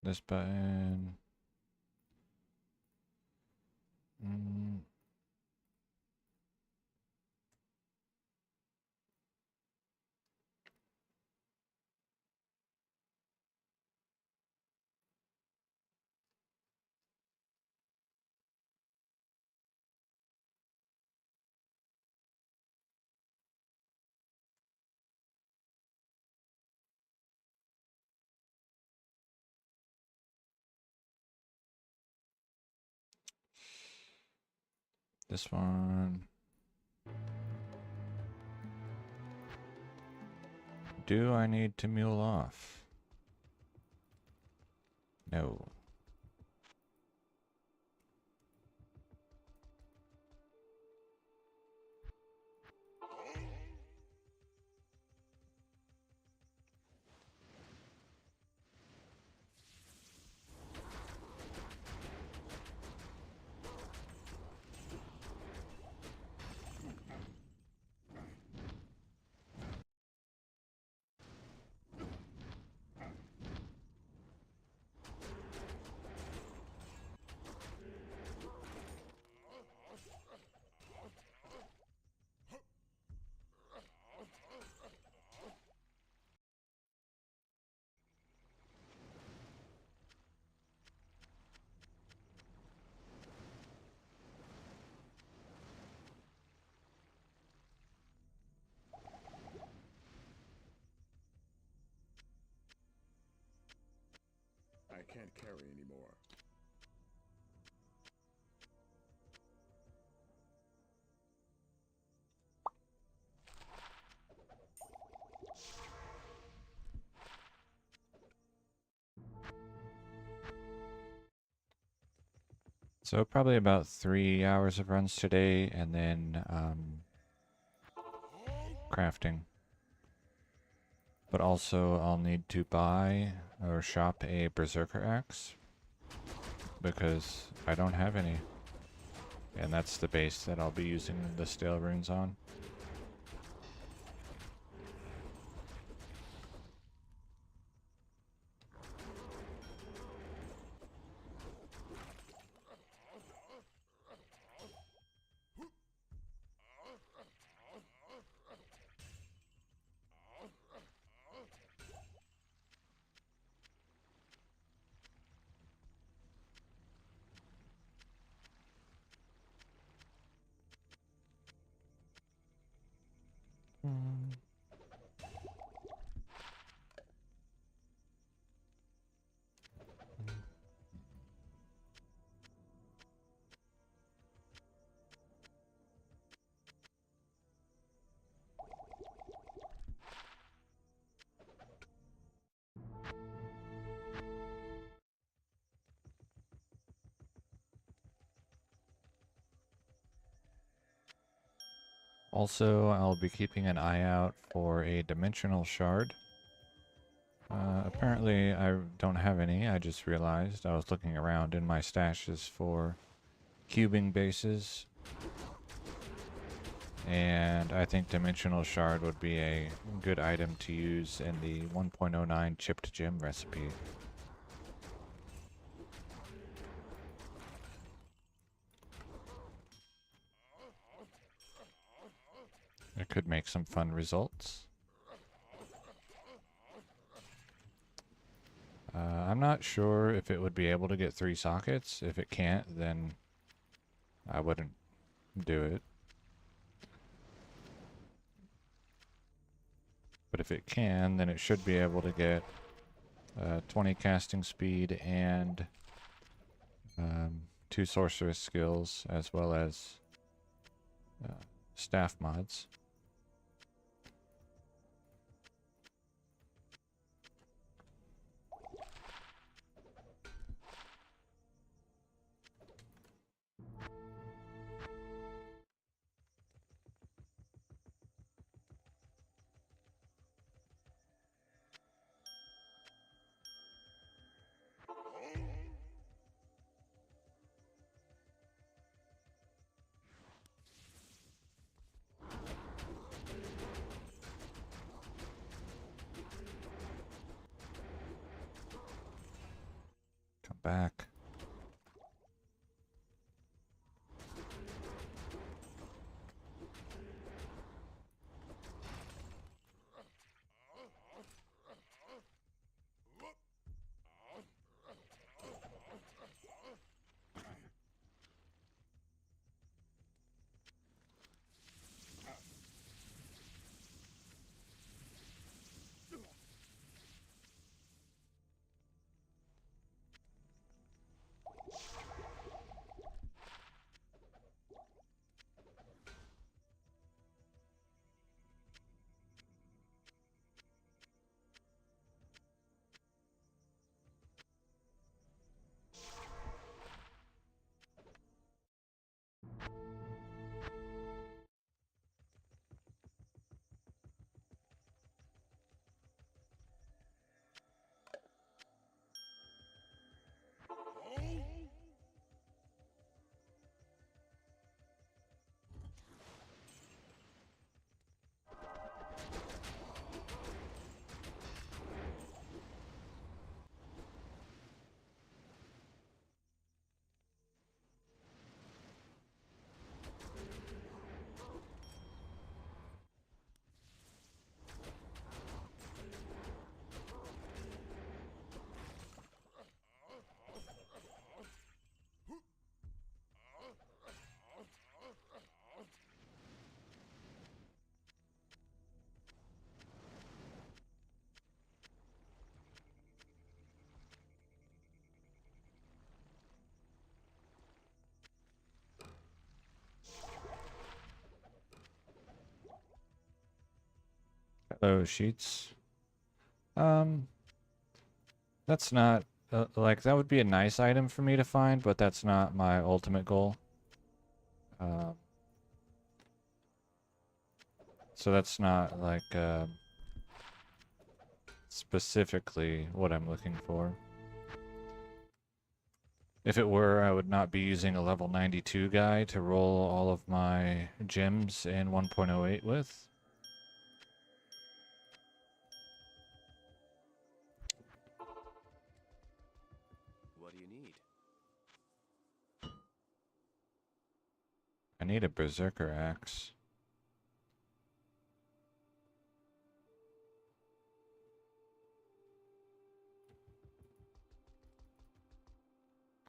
This button. Mm. This one. Do I need to mule off? No. I can't carry anymore. So probably about 3 hours of runs today, and then crafting. But also I'll need to buy or shop a berserker axe because I don't have any. And that's the base that I'll be using the stale runes on. Also, I'll be keeping an eye out for a dimensional shard. Apparently I don't have any. I just realized I was looking around in my stashes for cubing bases. And I think dimensional shard would be a good item to use in the 1.09 chipped gem recipe. It could make some fun results. I'm not sure if it would be able to get 3 sockets. If it can't, then I wouldn't do it. But if it can, then it should be able to get 20 casting speed and 2 sorceress skills, as well as staff mods. back. Hello, sheets. That's not like that would be a nice item for me to find, but that's not my ultimate goal. Um, so that's not like specifically what I'm looking for. If it were, I would not be using a level 92 guy to roll all of my gems in 1.08 with. What do you need? I need a berserker axe.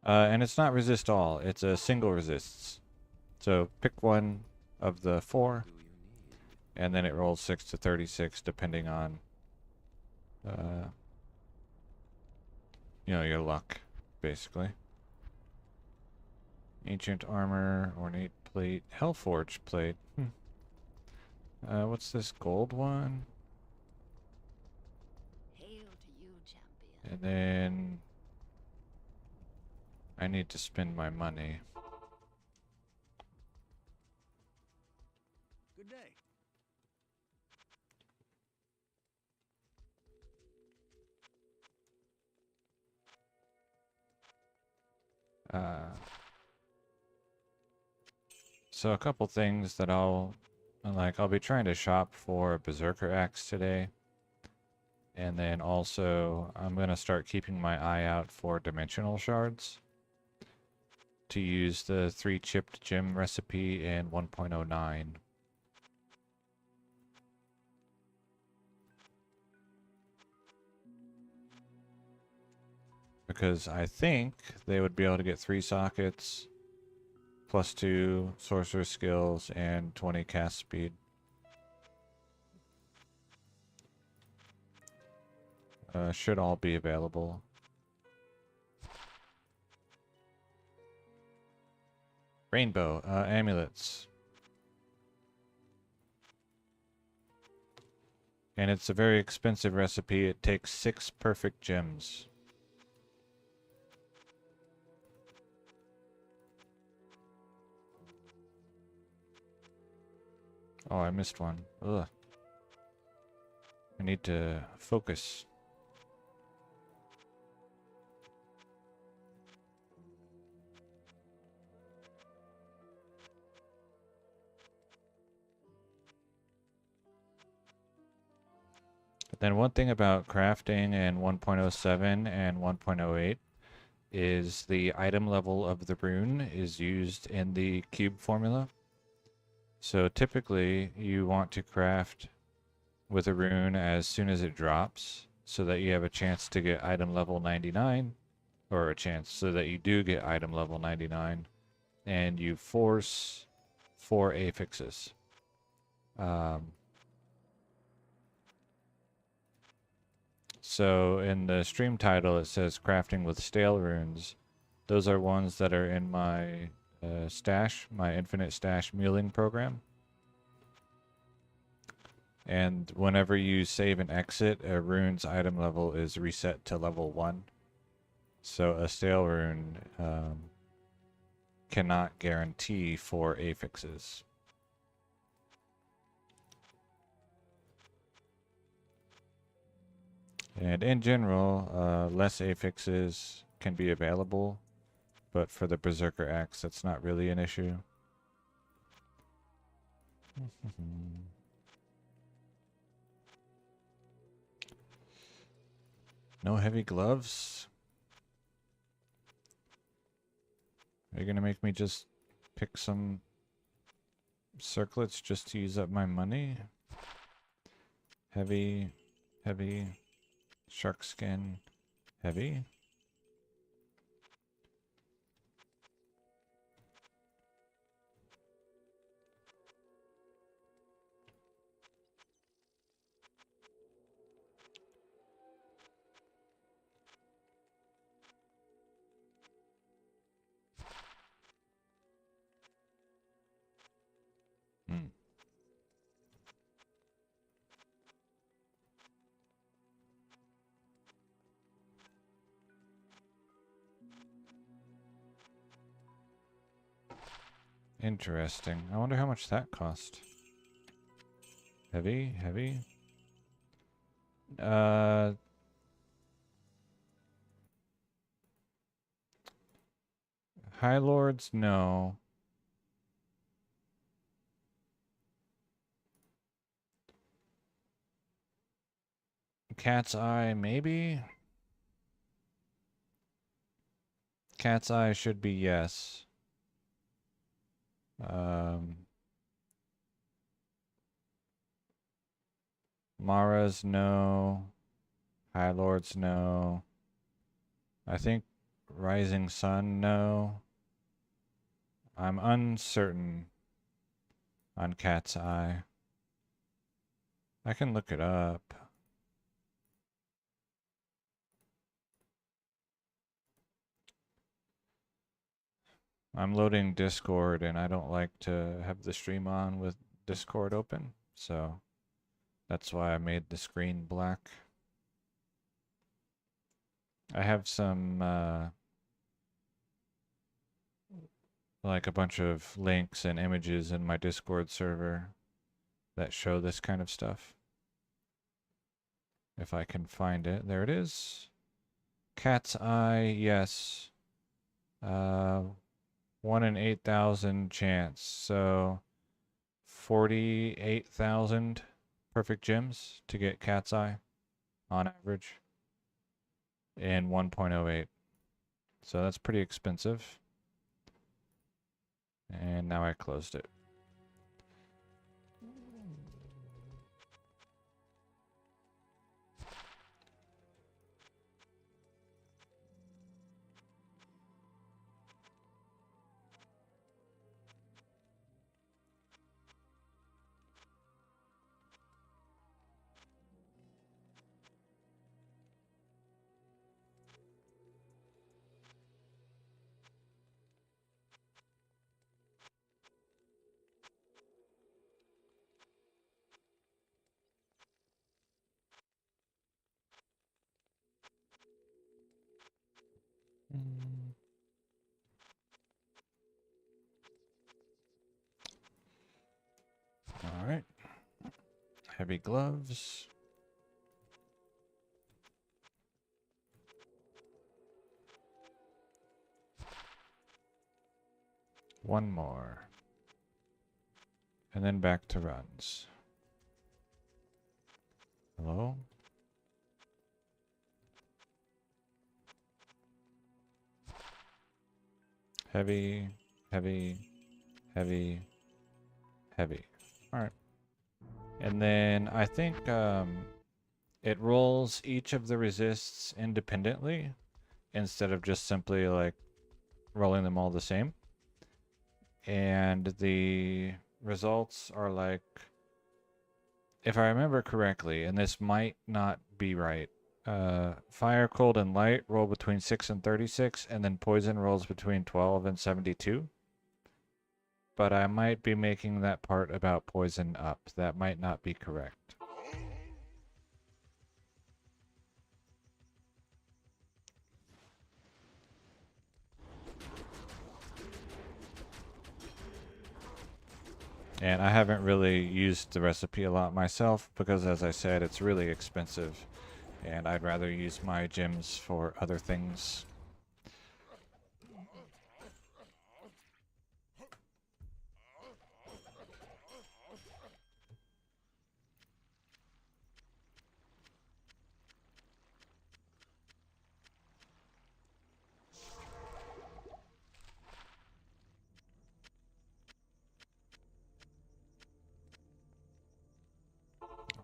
And it's not resist all, it's a single resists. So pick one of the four, Do you need? and then it rolls 6 to 36 depending on, your luck, basically. Ancient armor, ornate plate, hellforge plate. What's this gold one? Hail to you, champion. And then I need to spend my money. Good day. So a couple things that I'll be trying to shop for a berserker axe today. And then also I'm going to start keeping my eye out for dimensional shards to use the 3 chipped gem recipe in 1.09. Because I think they would be able to get 3 sockets, +2 sorcerer skills, and 20 cast speed. Should all be available. Rainbow amulets. And it's a very expensive recipe. It takes 6 perfect gems. Oh, I missed one. Ugh. I need to focus. Then one thing about crafting in 1.07 and 1.08 is the item level of the rune is used in the cube formula. So typically you want to craft with a rune as soon as it drops so that you have a chance to get item level 99, or a chance so that you do get item level 99, and you force 4 affixes. So in the stream title it says crafting with stale runes. Those are ones that are in my stash, my infinite stash muling program. And whenever you save and exit, a rune's item level is reset to level 1. So a stale rune cannot guarantee 4 affixes. And in general, less affixes can be available, but for the Berserker Axe, that's not really an issue. No heavy gloves? Are you gonna make me just pick some circlets just to use up my money? Heavy, heavy, shark skin, heavy. Hmm. Interesting. I wonder how much that cost. Heavy, heavy. High Lords, no. Cat's Eye, maybe? Cat's Eye should be yes. Mara's, no. High Lords, no. I think Rising Sun, no. I'm uncertain on Cat's Eye. I can look it up. I'm loading Discord and I don't like to have the stream on with Discord open, so that's why I made the screen black. I have some like a bunch of links and images in my Discord server that show this kind of stuff. If I can find it. There it is. Cat's Eye, yes. 1 in 8,000 chance. So 48,000 perfect gems to get Cat's Eye on average in 1.08. So that's pretty expensive. And now I closed it. All right. Heavy gloves. One more. And then back to runs. Hello? Heavy, heavy, heavy, heavy. Alright. And then I think it rolls each of the resists independently instead of just simply like rolling them all the same. And the results are like, if I remember correctly, and this might not be right, fire, cold, and light roll between 6 and 36, and then poison rolls between 12 and 72. But I might be making that part about poison up. That might not be correct. And I haven't really used the recipe a lot myself because, as I said, it's really expensive. And I'd rather use my gems for other things.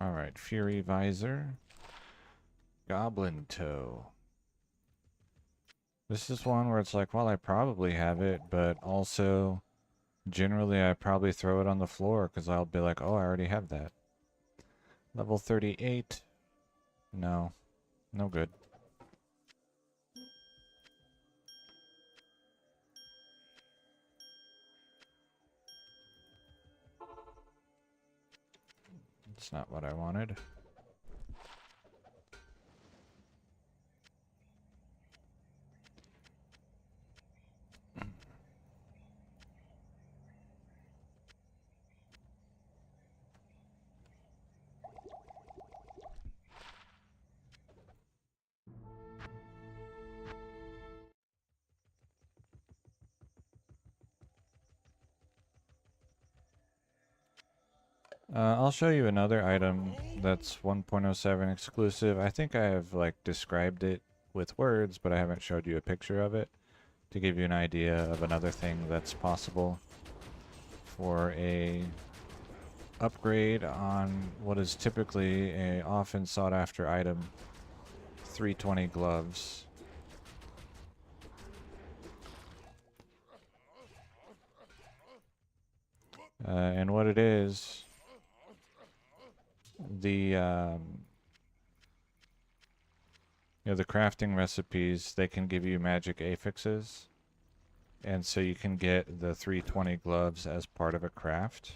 Alright, Fury Visor. Goblin Toe. This is one where it's like, well, I probably have it, but also generally I probably throw it on the floor because I'll be like, oh, I already have that. Level 38. No. No good. It's not what I wanted. I'll show you another item that's 1.07 exclusive. I think I have like described it with words, but I haven't showed you a picture of it to give you an idea of another thing that's possible for a upgrade on what is typically a often sought after item, 320 gloves. And what it is, the the crafting recipes, they can give you magic affixes, and so you can get the 320 gloves as part of a craft.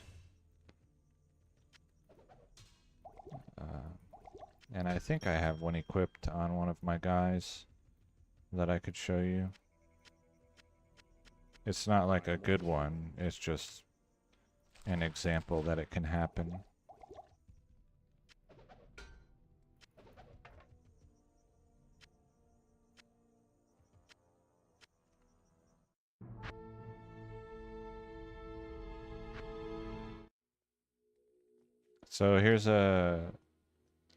And I think I have one equipped on one of my guys that I could show you. It's not like a good one, it's just an example that it can happen. So here's a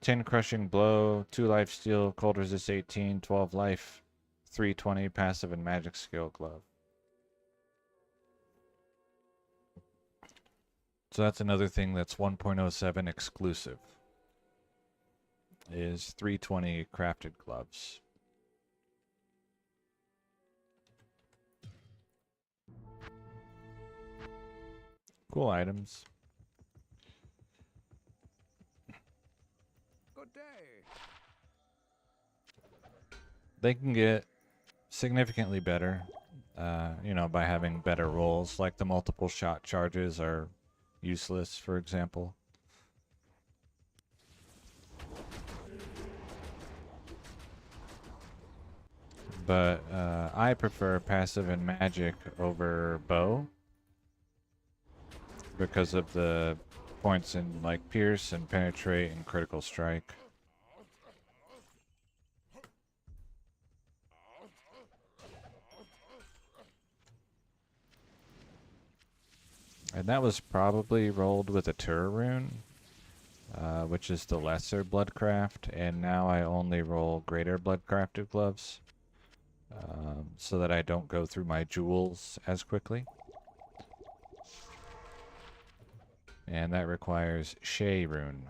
10 crushing blow, 2 life steal, cold resist 18, 12 life, 320 passive and magic skill glove. So that's another thing that's 1.07 exclusive, is 320 crafted gloves. Cool items. Good day. They can get significantly better, by having better rolls, like the multiple shot charges are useless, for example. But I prefer passive and magic over bow because of the points in like pierce and penetrate and critical strike. And that was probably rolled with a Tur rune, which is the lesser bloodcraft, and now I only roll greater bloodcrafted gloves. so that I don't go through my jewels as quickly. And that requires rune.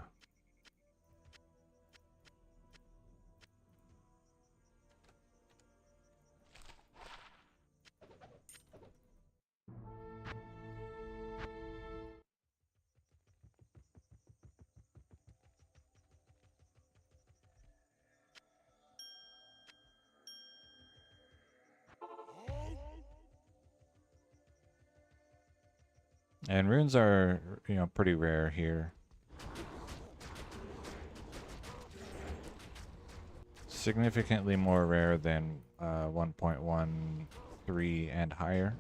And runes are, pretty rare here. Significantly more rare than 1.13 and higher.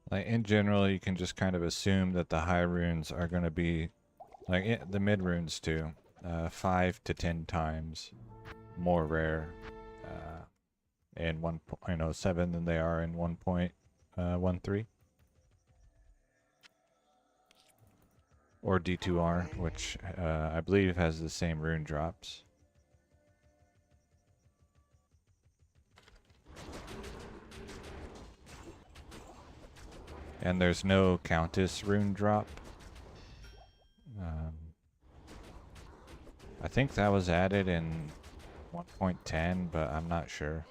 Like in general, you can just kind of assume that the high runes are going to be, like the mid runes too, 5 to 10 times more rare in 1.07 than they are in 1.13. Or D2R, which I believe has the same rune drops. And there's no Countess rune drop. I think that was added in 1.10, but I'm not sure.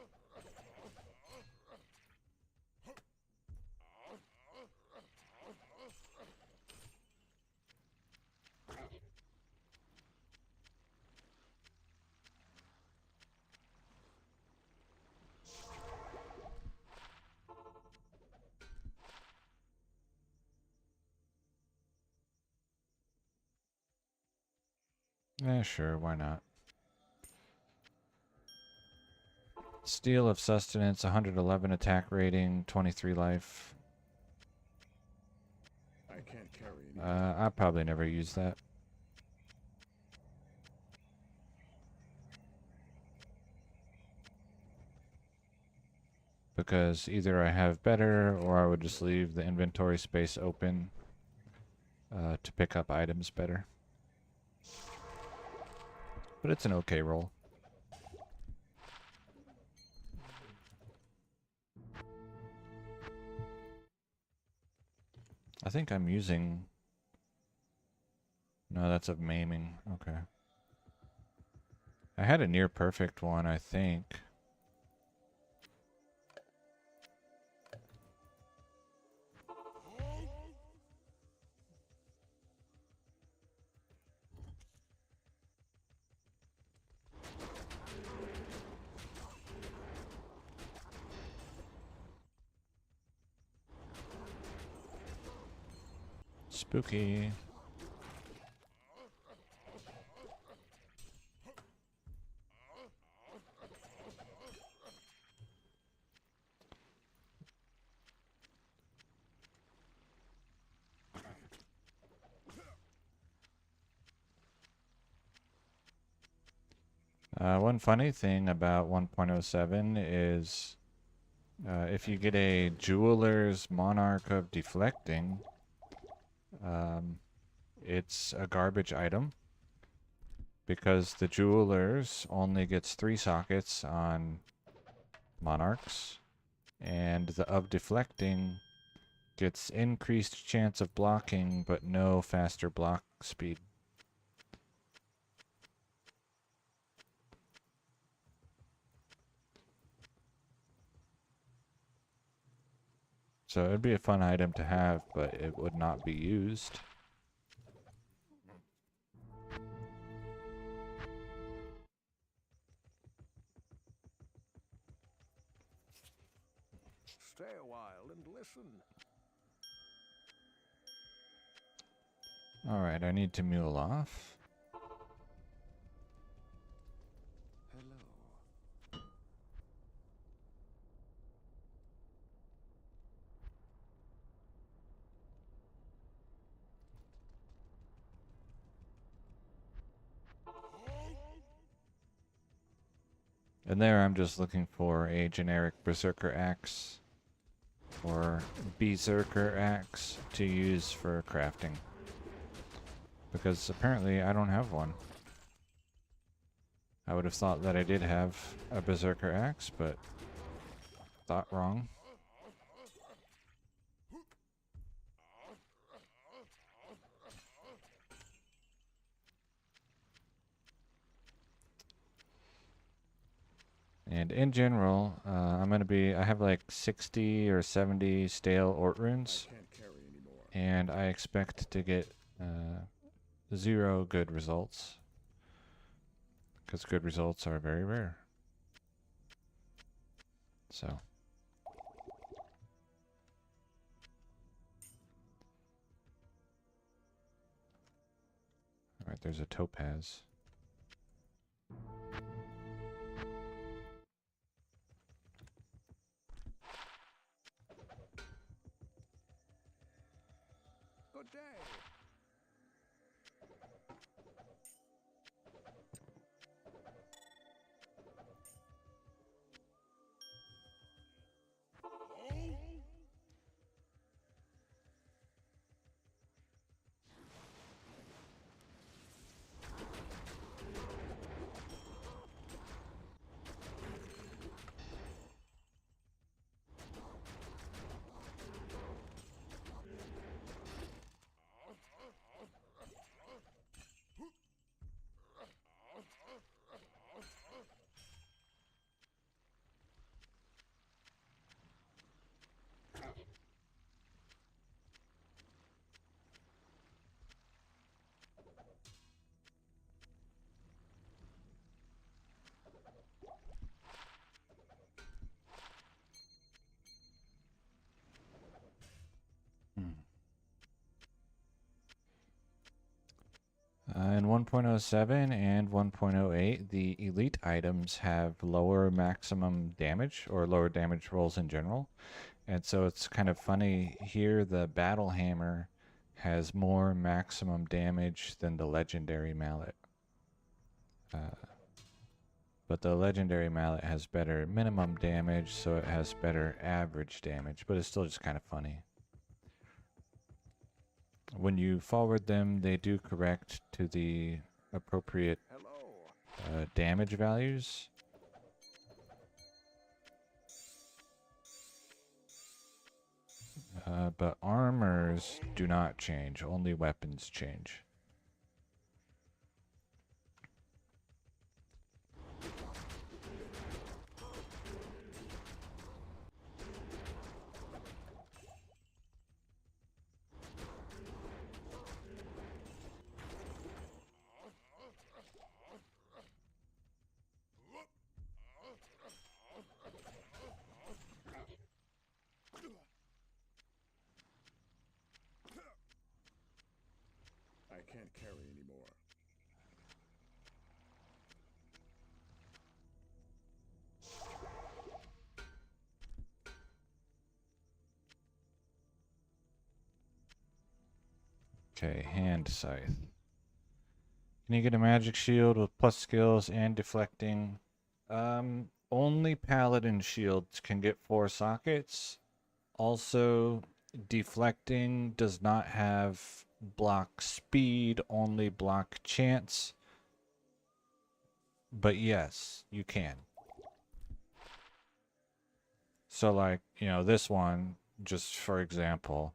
Yeah, sure, why not? Steel of Sustenance, 111 attack rating, 23 life. I can't carry anymore. I probably never use that. Because either I have better, or I would just leave the inventory space open to pick up items better. But it's an okay roll. I think I'm using... No, that's of maiming. Okay. I had a near perfect one, I think. Spooky. One funny thing about 1.07 is if you get a Jeweler's Monarch of Deflecting, it's a garbage item because the Jeweler's only gets 3 sockets on Monarchs, and the of Deflecting gets increased chance of blocking but no faster block speed. So it'd be a fun item to have, but it would not be used. Stay a while and listen. Alright, I need to mule off. And there I'm just looking for a generic Berserker Axe or Berserker Axe to use for crafting. Because apparently I don't have one. I would have thought that I did have a Berserker Axe, but thought wrong. And in general, I have like 60 or 70 stale Ort runes, Can't carry anymore. and I expect to get 0 good results. Because good results are very rare. So. Alright, there's a topaz. Good day. In 1.07 and 1.08, the elite items have lower maximum damage, or lower damage rolls in general. And so it's kind of funny here, the battle hammer has more maximum damage than the legendary mallet. But the legendary mallet has better minimum damage, so it has better average damage, but it's still just kind of funny. When you forward them, they do correct to the appropriate Hello. damage values. But armors do not change, only weapons change. I can't carry anymore. Okay, hand scythe. Can you get a magic shield with plus skills and deflecting? Only paladin shields can get 4 sockets. Also, deflecting does not have block speed, only block chance. But yes, you can. So like, you know, this one, just for example,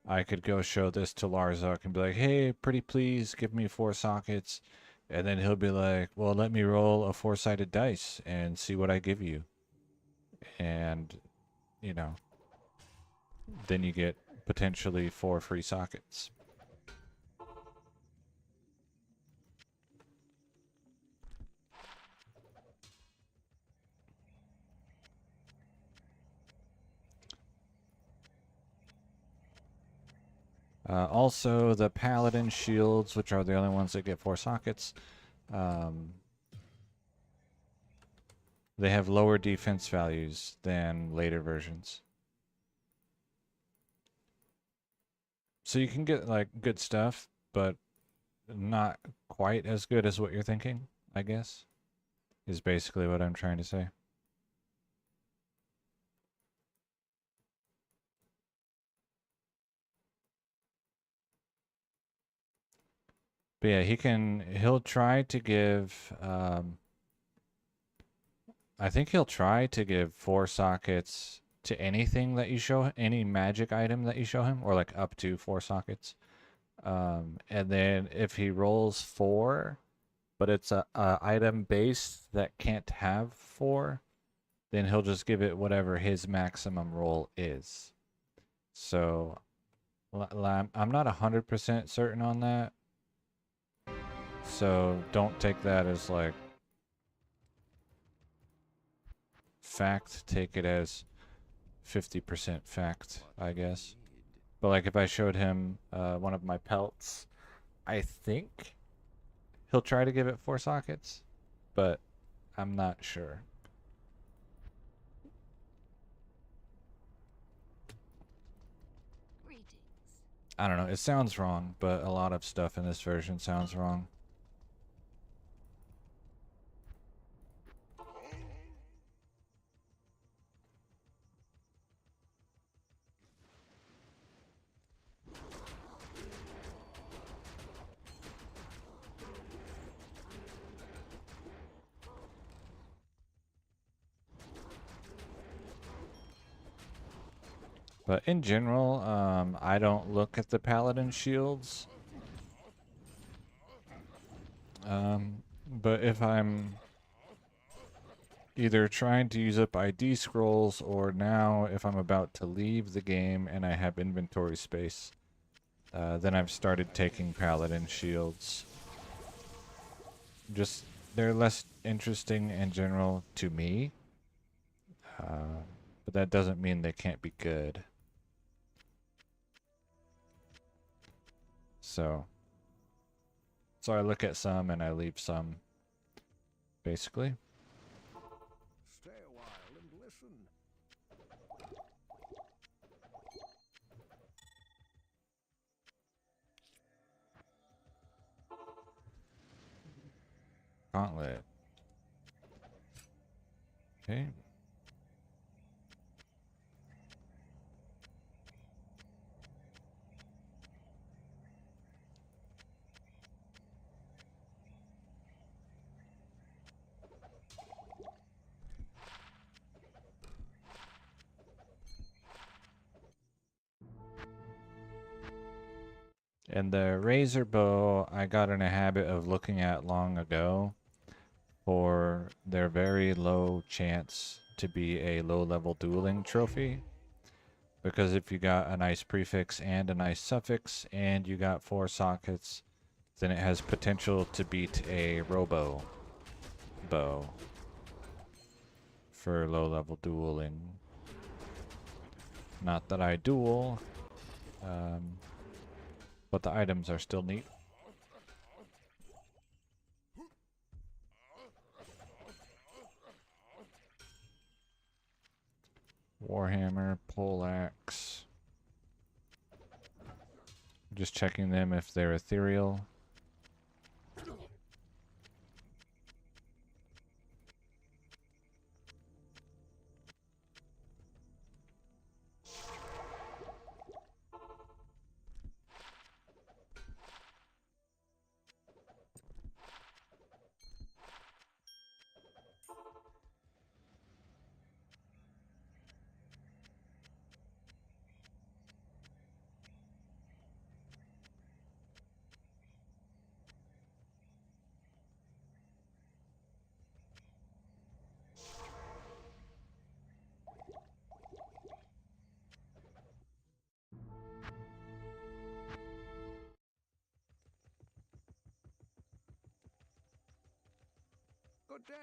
I could go show this to Larzok and be like, hey, pretty please give me 4 sockets. And then he'll be like, well, let me roll a 4-sided dice and see what I give you. And, you know, then you get potentially 4 free sockets. Also, the paladin shields, which are the only ones that get 4 sockets, they have lower defense values than later versions. So you can get like good stuff, but not quite as good as what you're thinking, I guess. is basically what I'm trying to say. But yeah, he'll try to give, I think he'll try to give 4 sockets to anything that you show, any magic item that you show him, or like up to 4 sockets. And then if he rolls 4, but it's a item base that can't have 4, then he'll just give it whatever his maximum roll is. So I'm not 100% certain on that. So don't take that as like fact. Take it as 50% fact, I guess. But like if I showed him one of my pelts, I think he'll try to give it 4 sockets, but I'm not sure. Greetings. I don't know. It sounds wrong, but a lot of stuff in this version sounds wrong. But in general, I don't look at the paladin shields. But if I'm either trying to use up ID scrolls, or now if I'm about to leave the game and I have inventory space, then I've started taking paladin shields. Just, they're less interesting in general to me, but that doesn't mean they can't be good. So I look at some and I leave some, basically. Stay a while and listen. Gauntlet. Okay. And the razor bow I got in a habit of looking at long ago for their very low chance to be a low level dueling trophy. Because if you got a nice prefix and a nice suffix and you got 4 sockets, then it has potential to beat a robo bow for low level dueling. Not that I duel, but the items are still neat. Warhammer, poleaxe. Just checking them if they're ethereal. Good day.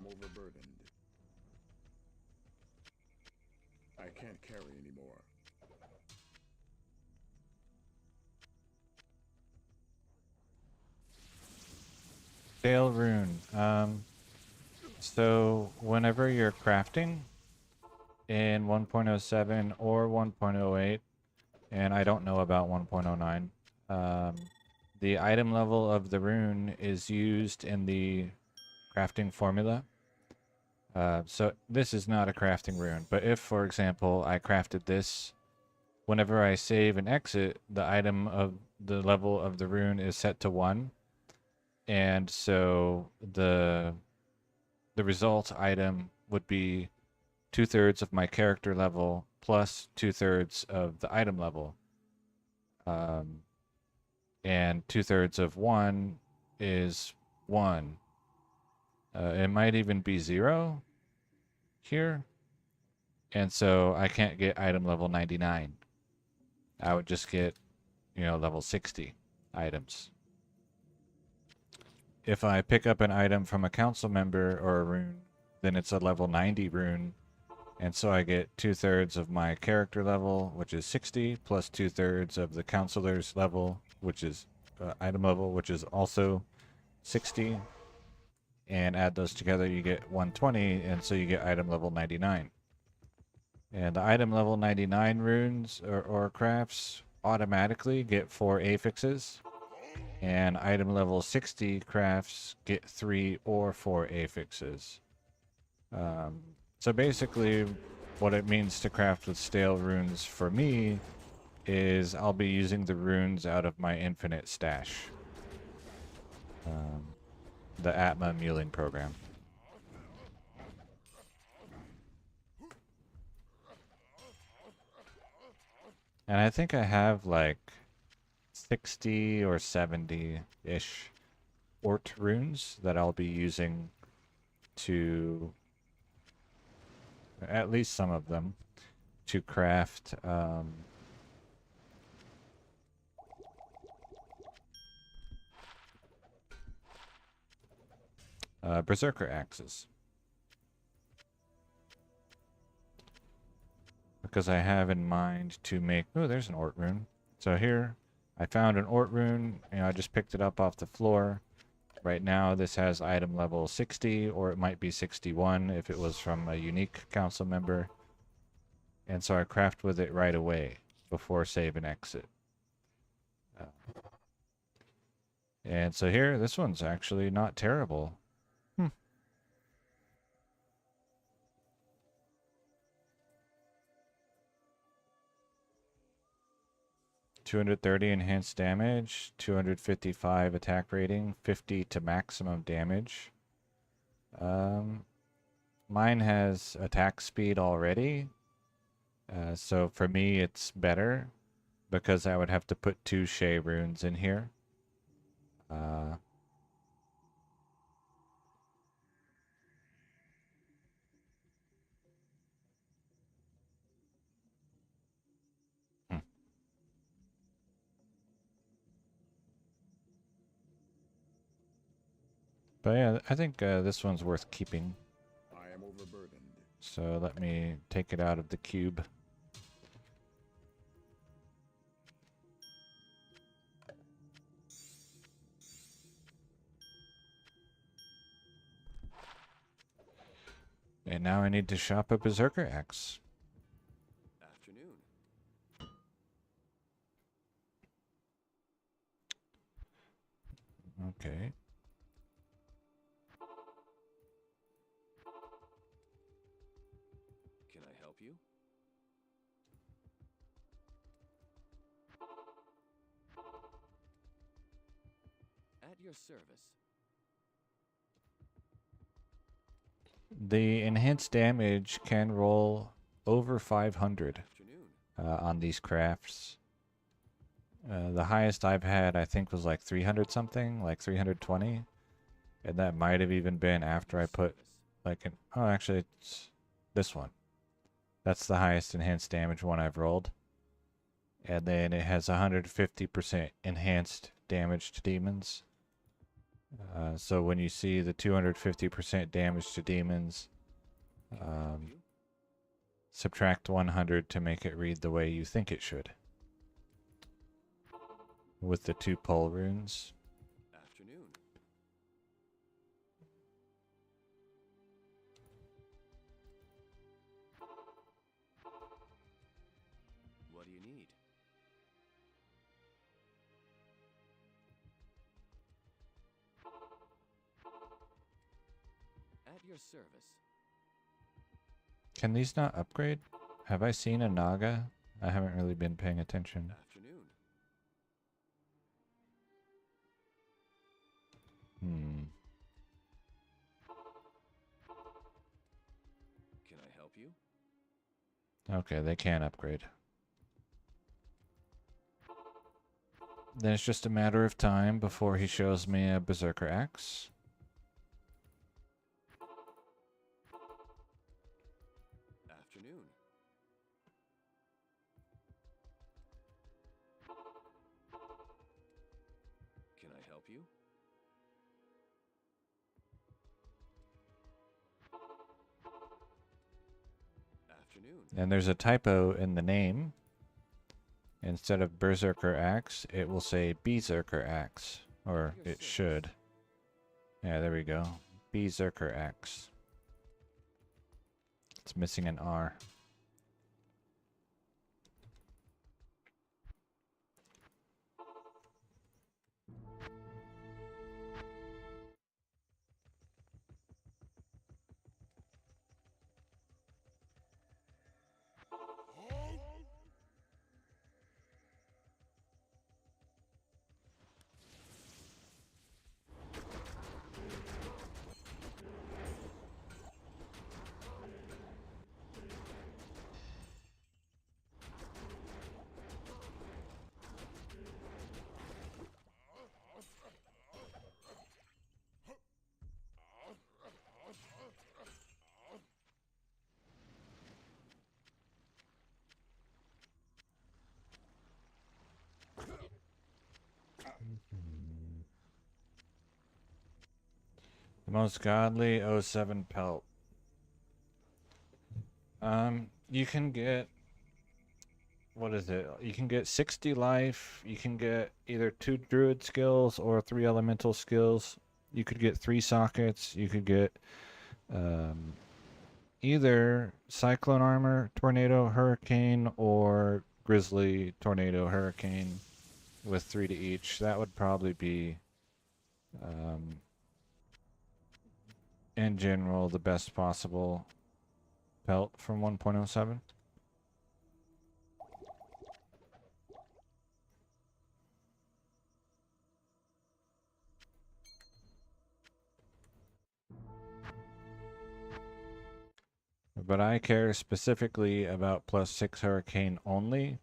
overburdened. I can't carry anymore. Stale rune. So whenever you're crafting in 1.07 or 1.08, and I don't know about 1.09, the item level of the rune is used in the crafting formula. So this is not a crafting rune, but if, for example, I crafted this, whenever I save and exit, the item of the level of the rune is set to 1, and so the result item would be 2/3 of my character level plus 2/3 of the item level. And 2/3 of 1 is 1. It might even be 0 here. And so I can't get item level 99. I would just get, level 60 items. If I pick up an item from a council member or a rune, then it's a level 90 rune. And so I get 2/3 of my character level, which is 60, plus 2/3 of the counselor's level, which is item level, which is also 60. And add those together, you get 120, and so you get item level 99. And the item level 99 runes or crafts automatically get 4 affixes. And item level 60 crafts get 3 or 4 affixes. So basically, what it means to craft with stale runes for me is I'll be using the runes out of my infinite stash. The Atma Muling program. And I think I have like 60 or 70-ish Ort runes that I'll be using to, at least some of them, to craft berserker axes. Because I have in mind to make... Oh, there's an Ort rune. So here, I found an Ort rune. I just picked it up off the floor. Right now, this has item level 60, or it might be 61 if it was from a unique council member. And so I craft with it right away before save and exit. And so here, this one's actually not terrible. 230 enhanced damage, 255 attack rating, 50 to maximum damage. Mine has attack speed already, so for me it's better because I would have to put 2 Shea runes in here. But yeah, I think this one's worth keeping. I am overburdened. So let me take it out of the cube. And now I need to shop a berserker axe. Afternoon. Okay. Can I help you? At your service. The enhanced damage can roll over 500 on these crafts. The highest I've had, I think, was like 300 something, like 320. And that might have even been after I put like an... Oh, actually, it's this one. That's the highest enhanced damage one I've rolled. And then it has 150% enhanced damage to demons. So when you see the 250% damage to demons, Can I help you? subtract 100 to make it read the way you think it should. With the 2 pole runes. Afternoon. What do you need? At your service. Can these not upgrade? Have I seen a Naga? I haven't really been paying attention. Afternoon. Hmm. Can I help you? Okay, they can upgrade. Then it's just a matter of time before he shows me a Berserker Axe. Afternoon. Can I help you? Afternoon. And there's a typo in the name. Instead of Berserker Axe, it will say Berserker Axe. Or it should. Yeah, there we go. Berserker Axe. It's missing an R. The most godly '07 pelt. You can get, what is it? You can get 60 life. You can get either 2 druid skills or 3 elemental skills. You could get 3 sockets. You could get either cyclone armor, tornado, hurricane, or grizzly, tornado, hurricane with 3 to each. That would probably be, in general, the best possible pelt from 1.07. But I care specifically about +6 hurricane only,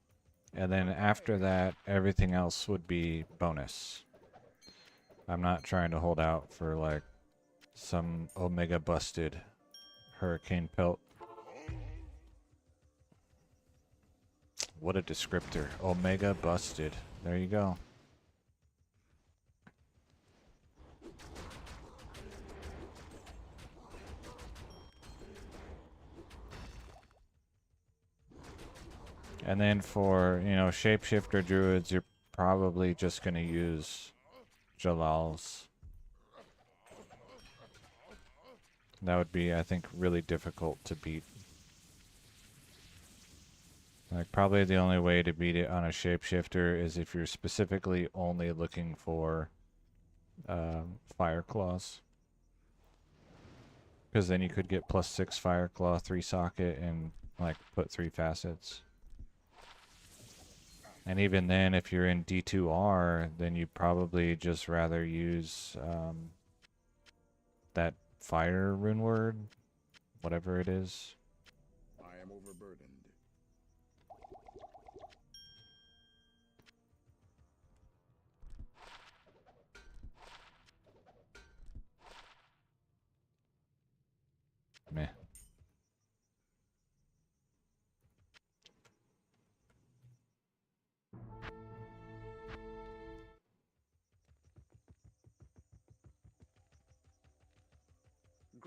and then after that, everything else would be bonus. I'm not trying to hold out for like some omega busted hurricane pelt. What a descriptor. Omega busted. There you go. And then for, shapeshifter druids, you're probably just going to use Jalal's. That would be, I think, really difficult to beat. Like, probably the only way to beat it on a shapeshifter is if you're specifically only looking for fire claws. Because then you could get +6 fire claw, 3 socket, and like put 3 facets. And even then, if you're in D2R, then you'd probably just rather use that fire rune word, whatever it is. I am overburdened. Meh.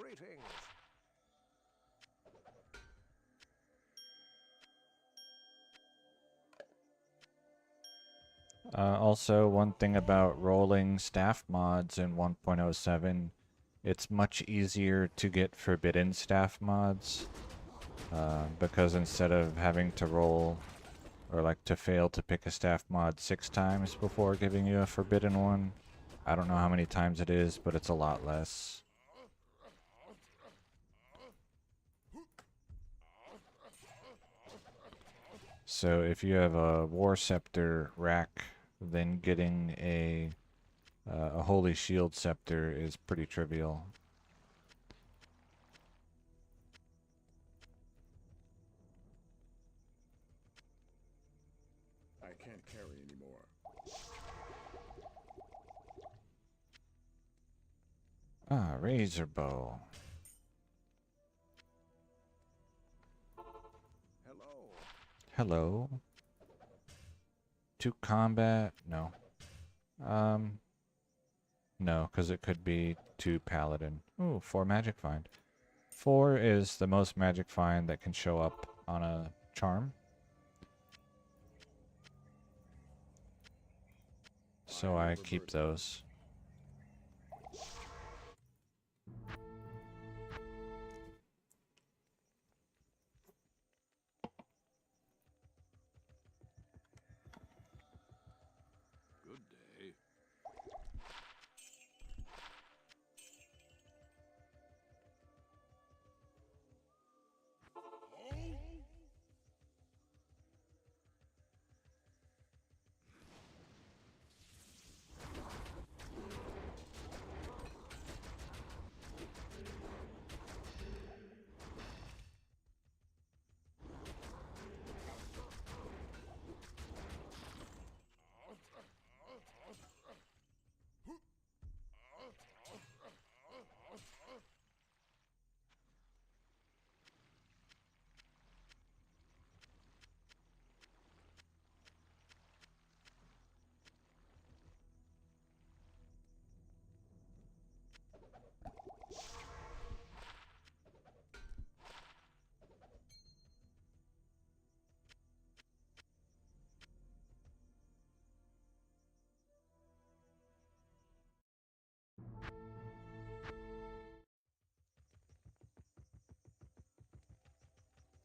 Greetings. Also, one thing about rolling staff mods in 1.07, it's much easier to get forbidden staff mods, because instead of having to roll, or like to fail to pick a staff mod 6 times before giving you a forbidden one, I don't know how many times it is, but it's a lot less. So if you have a War Scepter rack, then getting a Holy Shield Scepter is pretty trivial. I can't carry anymore. Ah, Razor Bow. Hello. Hello. To combat? No. No, because it could be to Paladin. Ooh, 4 Magic Find. 4 is the most Magic Find that can show up on a charm. So I keep those. Good day.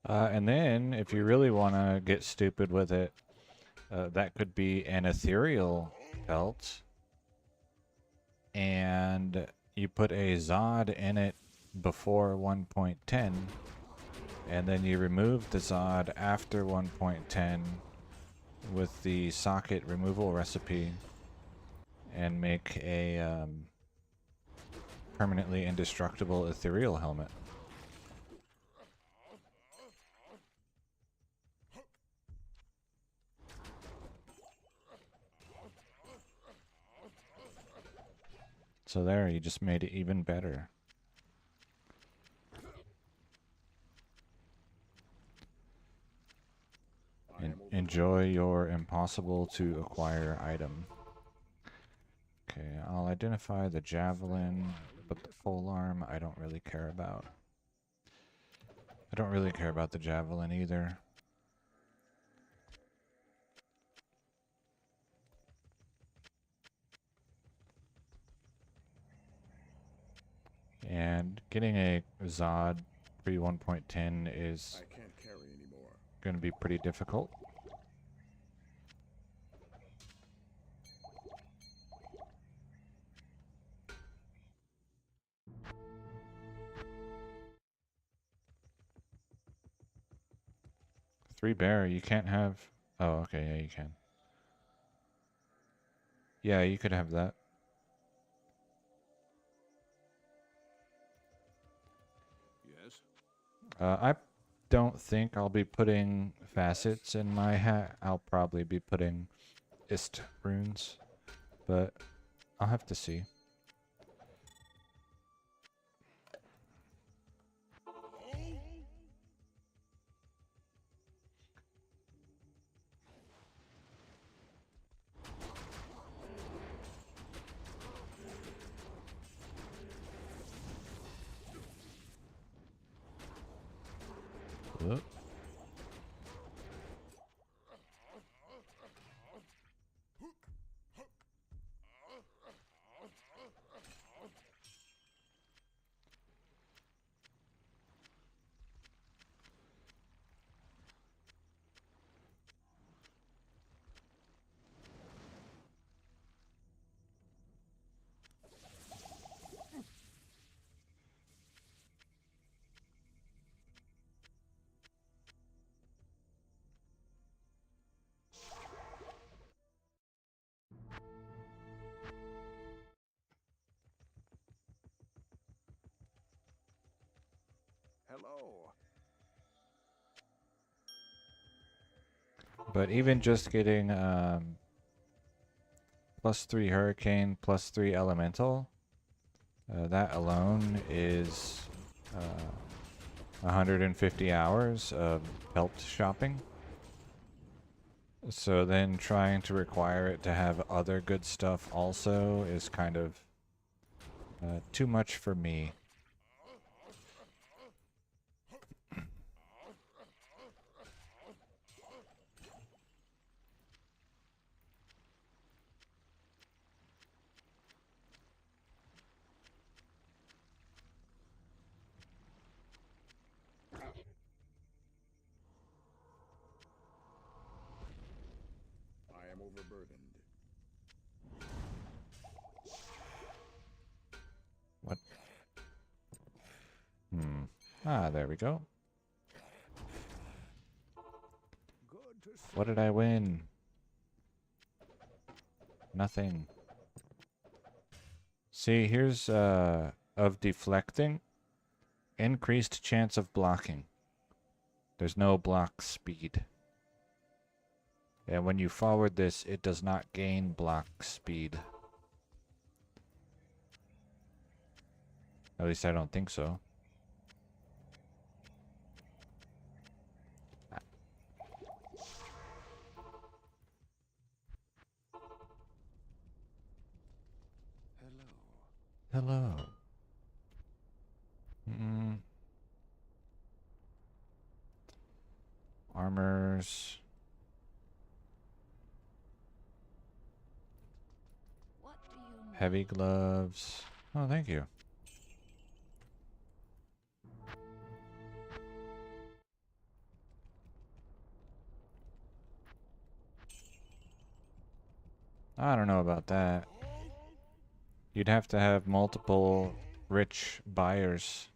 And then, if you really want to get stupid with it, that could be an ethereal belt. And you put a Zod in it before 1.10, and then you remove the Zod after 1.10 with the socket removal recipe and make a permanently indestructible ethereal helmet. So there, you just made it even better. Enjoy your impossible to acquire item. Okay, I'll identify the javelin, but the polearm I don't really care about. I don't really care about the javelin either. And getting a Zod pre 1.10 is I can't carry anymore. going to be pretty difficult. Three bear, you can't have... Oh, okay, yeah, you can. Yeah, you could have that. Yes? I don't think I'll be putting facets in my hat. I'll probably be putting ist runes, but I'll have to see. Oop. Hello. But even just getting +3 hurricane, +3 elemental, that alone is 150 hours of pelt shopping. So then trying to require it to have other good stuff also is kind of too much for me. I am overburdened. What? Ah, there we go. Good to see What did I win? Nothing. See, here's of deflecting. Increased chance of blocking. There's no block speed. And when you forward this, it does not gain block speed. At least I don't think so. Hello. Hello. Mm. Armors. What do you need? Heavy gloves. Oh, thank you. I don't know about that. You'd have to have multiple rich buyers.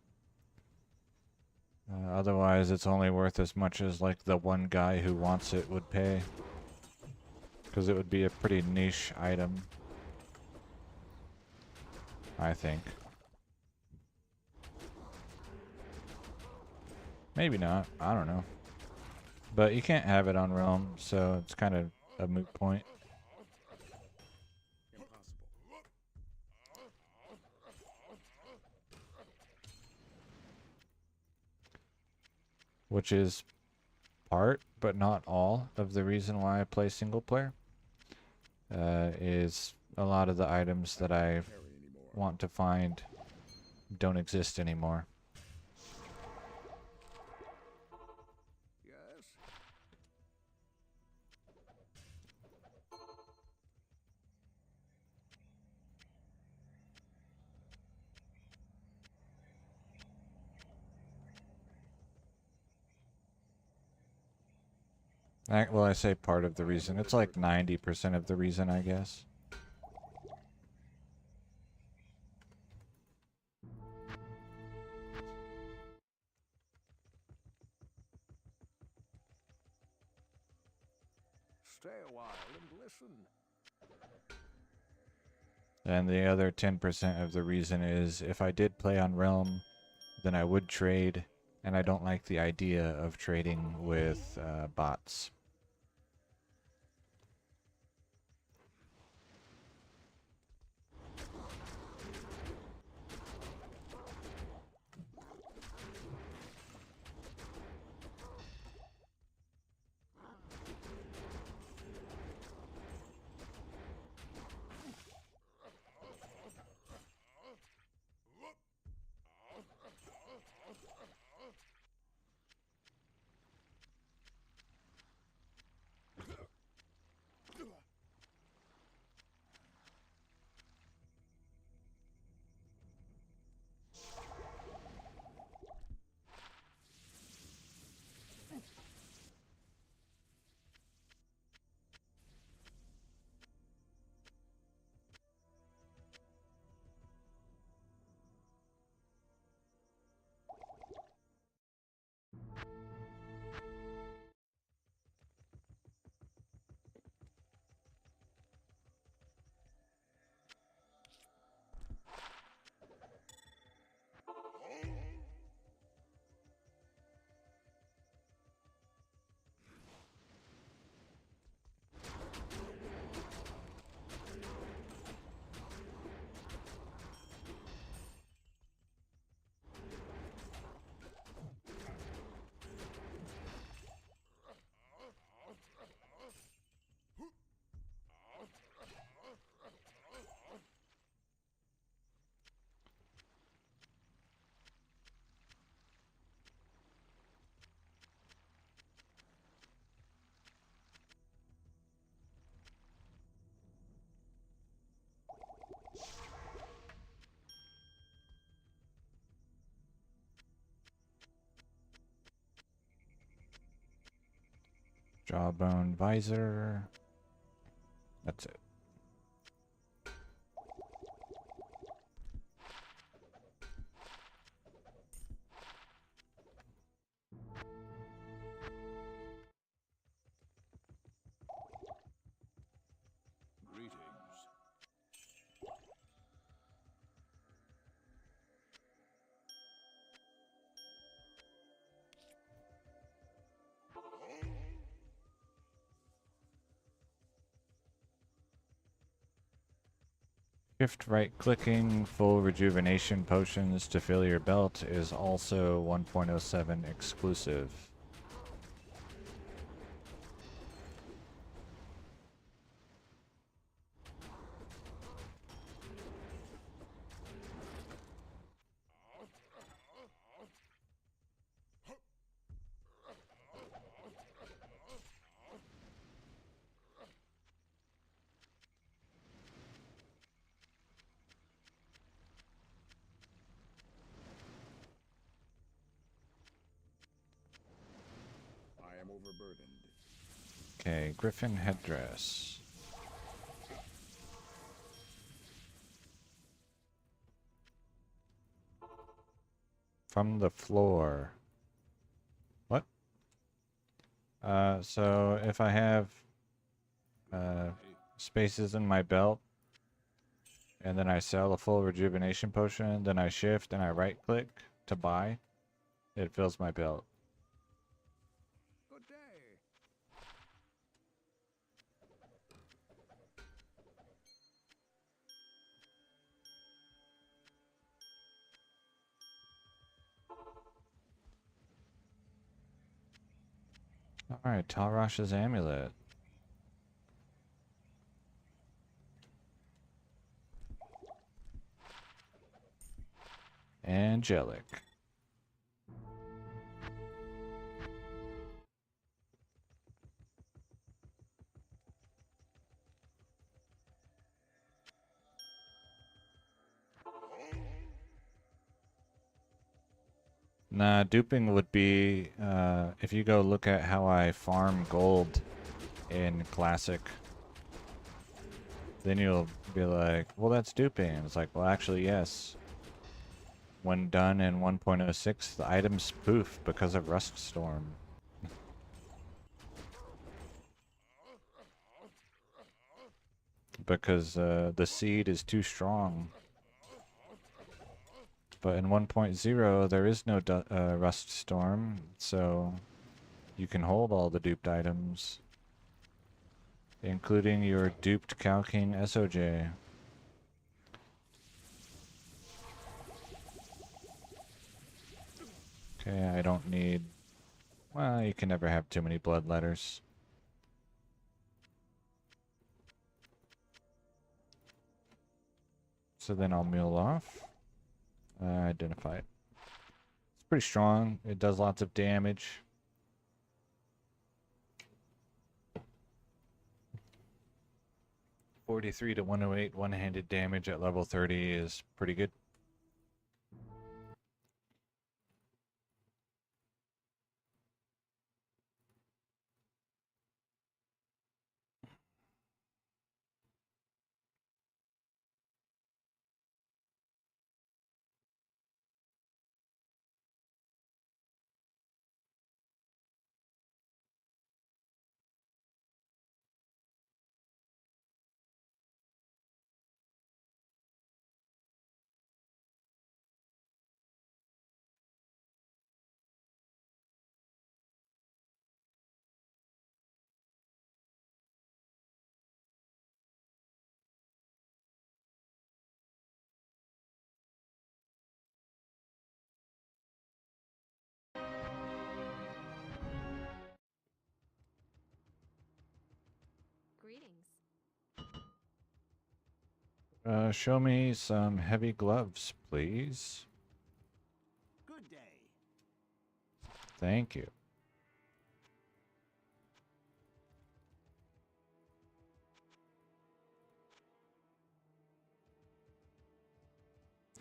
Otherwise, it's only worth as much as like the one guy who wants it would pay. Because it would be a pretty niche item. I think. Maybe not. I don't know. But you can't have it on Realm, so it's kind of a moot point. Impossible. Which is part, but not all, of the reason why I play single player. Is a lot of the items that I Carry anymore. want to find don't exist anymore. Yes. Well, I say part of the reason. It's like 90% of the reason, I guess. Stay a while and listen. And the other 10% of the reason is if I did play on Realm, then I would trade, and I don't like the idea of trading with bots. Jawbone visor. That's it. Greetings. Shift right clicking full rejuvenation potions to fill your belt is also 1.07 exclusive. I am overburdened. Okay, Griffin headdress. From the floor. What? So if I have spaces in my belt, and then I sell a full rejuvenation potion, then I shift and I right click to buy, it fills my belt. Good day. Alright, Talrash's amulet. Angelic. Nah, duping would be, if you go look at how I farm gold in Classic, then you'll be like, well, that's duping. And it's like, well, actually, yes. When done in 1.06, the items poof because of Rust Storm. Because the seed is too strong. But in 1.0, there is no Rust Storm, so you can hold all the duped items, including your duped Cow King SOJ. Okay, I don't need... Well, you can never have too many blood letters. So then I'll mill off. Identify it. It's pretty strong. It does lots of damage. .43 to 108 one-handed damage at level 30 is pretty good. Greetings. Show me some heavy gloves, please. Good day. Thank you.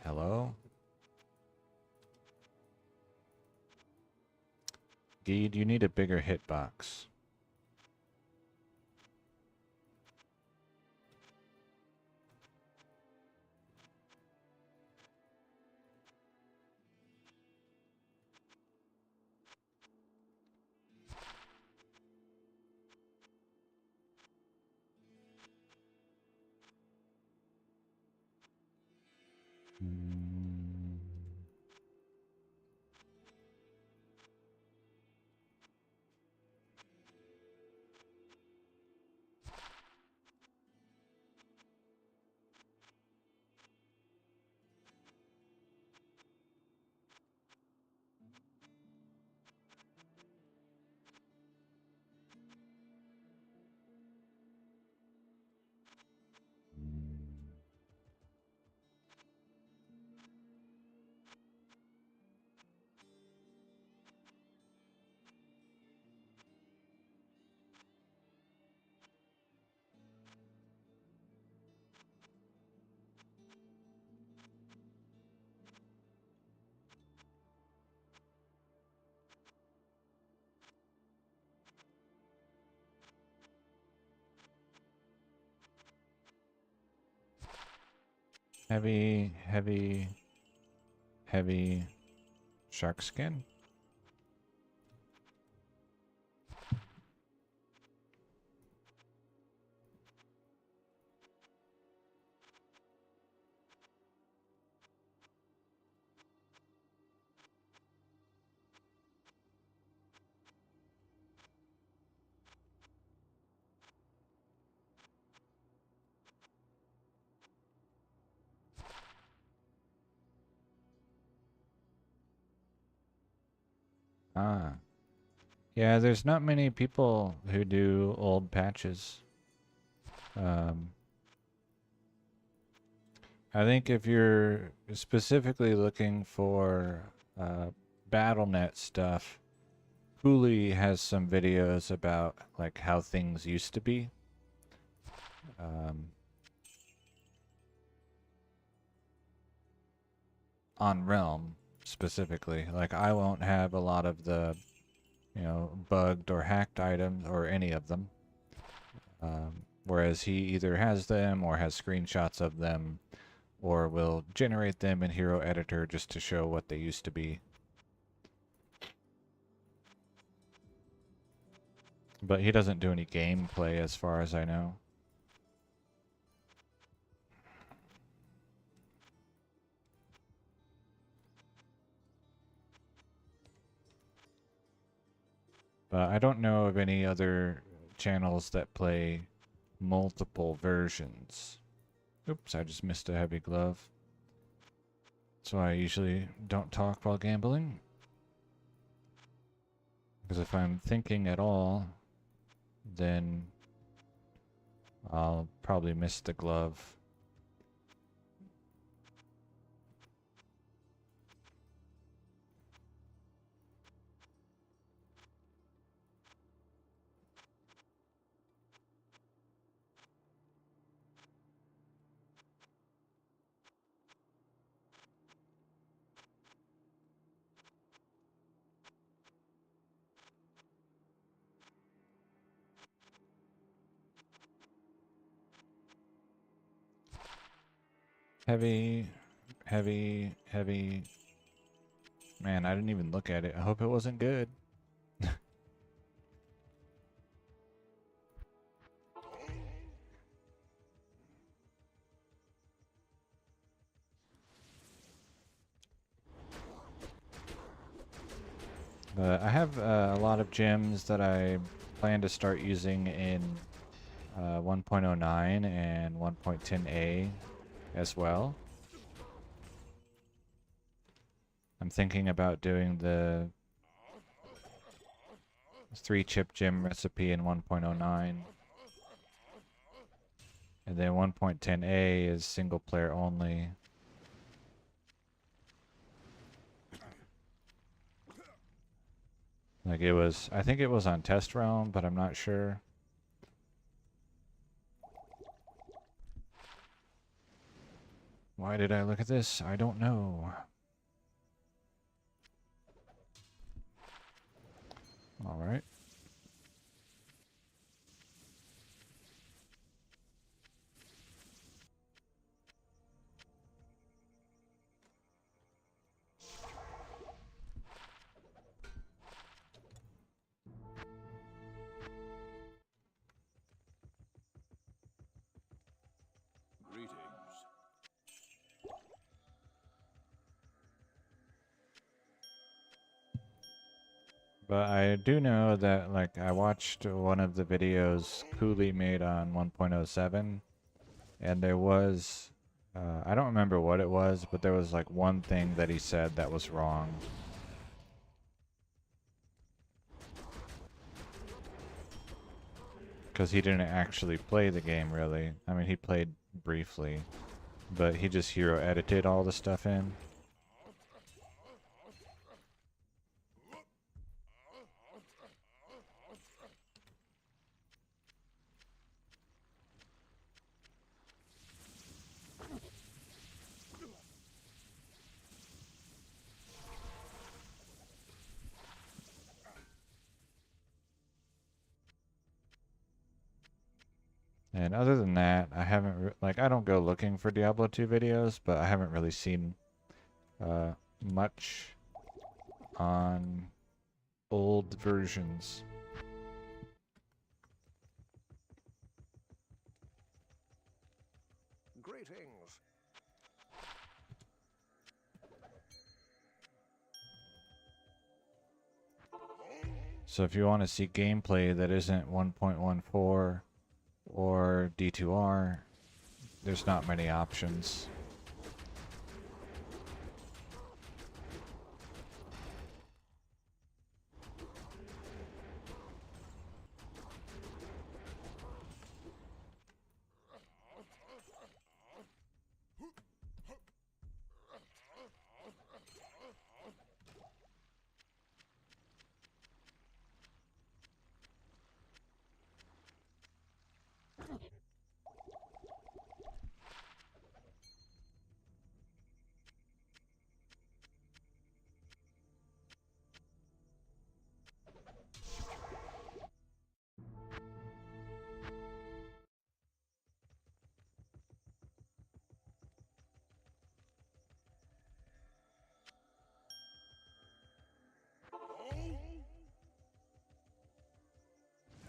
Hello? Geed, you need a bigger hitbox. Heavy, heavy, heavy shark skin. Ah. Yeah, there's not many people who do old patches. Um, I think if you're specifically looking for BattleNet stuff, Cooley has some videos about like how things used to be. On Realm specifically, like I won't have a lot of the, you know, bugged or hacked items or any of them. Whereas he either has them or has screenshots of them or will generate them in Hero Editor just to show what they used to be. But he doesn't do any gameplay as far as I know. But I don't know of any other channels that play multiple versions. Oops, I just missed a heavy glove. That's why I usually don't talk while gambling. Because if I'm thinking at all, then I'll probably miss the glove. Heavy, heavy, heavy. Man, I didn't even look at it. I hope it wasn't good. But I have a lot of gems that I plan to start using in 1.09 and 1.10a as well. I'm thinking about doing the 3-chip gem recipe in 1.09. And then 1.10a is single player only. Like it was, I think it was on Test Realm, but I'm not sure. Why did I look at this? I don't know. All right. Greetings. But I do know that, like, I watched one of the videos Cooley made on 1.07, and there was, I don't remember what it was, but there was, like, one thing that he said that was wrong. Because he didn't actually play the game, really. I mean, he played briefly, but he just hero edited all the stuff in. And other than that, I haven't like I don't go looking for Diablo 2 videos, but I haven't really seen much on old versions. Greetings. So if you want to see gameplay that isn't 1.14 or D2R, there's not many options.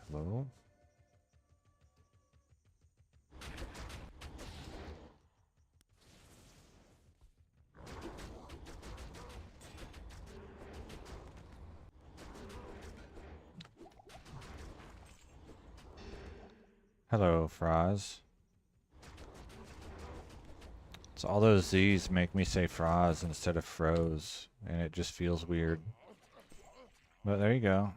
Hello? Hello, Fraz. So all those Z's make me say Fraz instead of Froze, and it just feels weird. But there you go.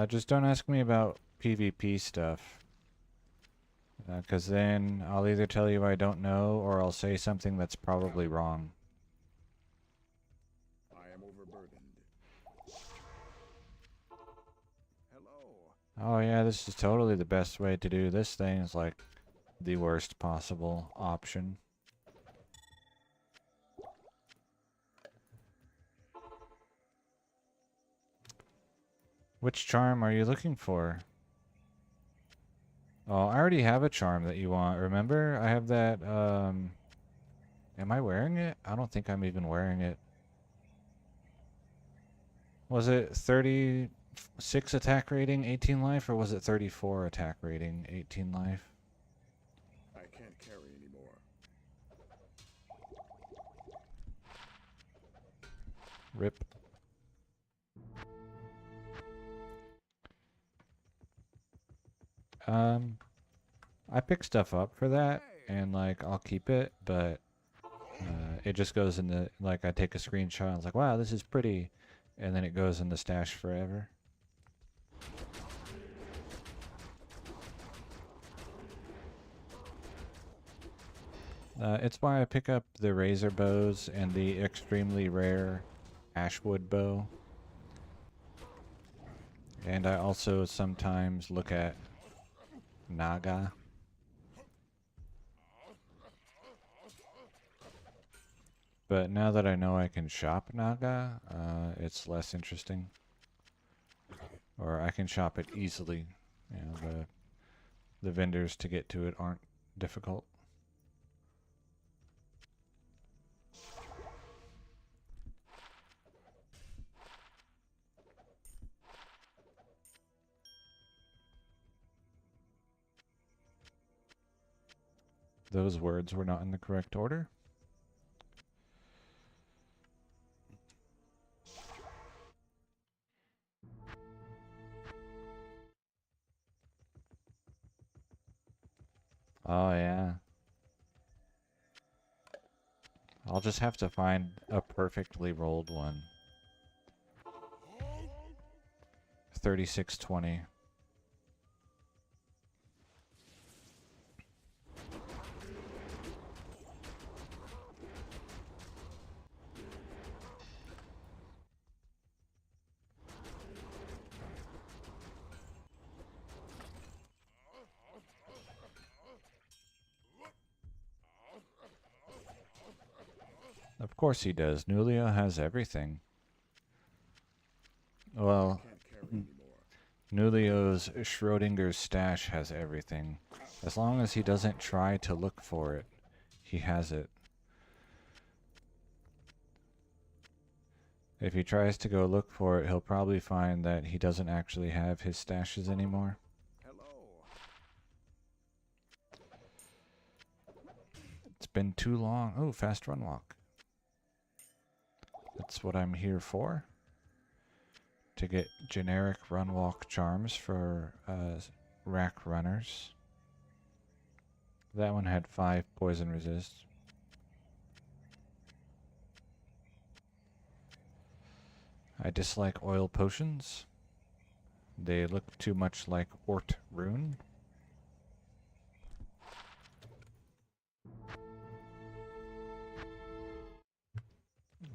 Just don't ask me about PvP stuff. Because then I'll either tell you I don't know, or I'll say something that's probably wrong. I am overburdened. Hello. Oh yeah, this is totally the best way to do this thing. Is like the worst possible option. Which charm are you looking for? Oh, I already have a charm that you want. Remember? I have that, am I wearing it? I don't think I'm even wearing it. Was it 36 attack rating, 18 life, or was it 34 attack rating, 18 life? I can't carry anymore. Rip. I pick stuff up for that, and like I'll keep it, but it just goes in the like I take a screenshot. I was like, wow, this is pretty, and then it goes in the stash forever. It's why I pick up the razor bows and the extremely rare ashwood bow. And I also sometimes look at Naga. But now that I know I can shop Naga, it's less interesting. Or I can shop it easily. You know, the vendors to get to it aren't difficult. Those words were not in the correct order. Oh, yeah. I'll just have to find a perfectly rolled one. 3620. Of course he does. Nulio has everything. Well, anymore. Nulio's Schrodinger's stash has everything. As long as he doesn't try to look for it, he has it. If he tries to go look for it, he'll probably find that he doesn't actually have his stashes anymore. Hello. It's been too long. Oh, fast run walk. That's what I'm here for. To get generic run walk charms for rack runners. That one had 5 poison resist. I dislike oil potions. They look too much like Ort rune.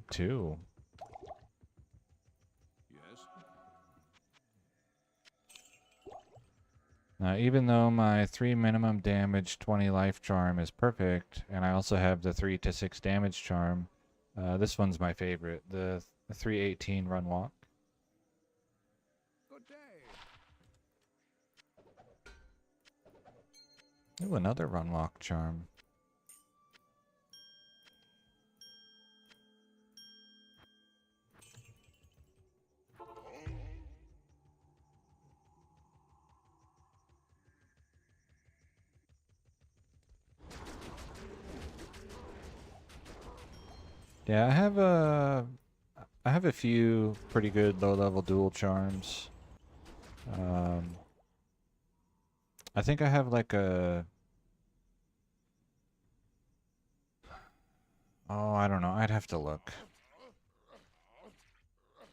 Two. Yes? Now, even though my 3 minimum damage, 20 life charm is perfect, and I also have the 3 to 6 damage charm, this one's my favorite, the 318 run walk. Good day. Ooh, another run walk charm. Yeah, I have a few pretty good low-level dual charms. I think I have like a... Oh, I don't know. I'd have to look.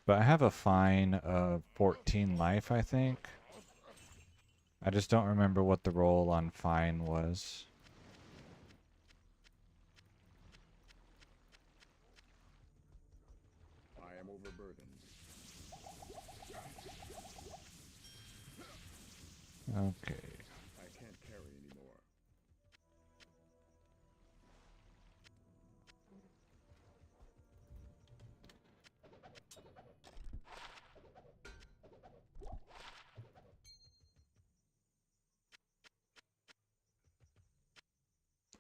But I have a fine of 14 life, I think. I just don't remember what the roll on fine was. I am overburdened. Okay. I can't carry anymore.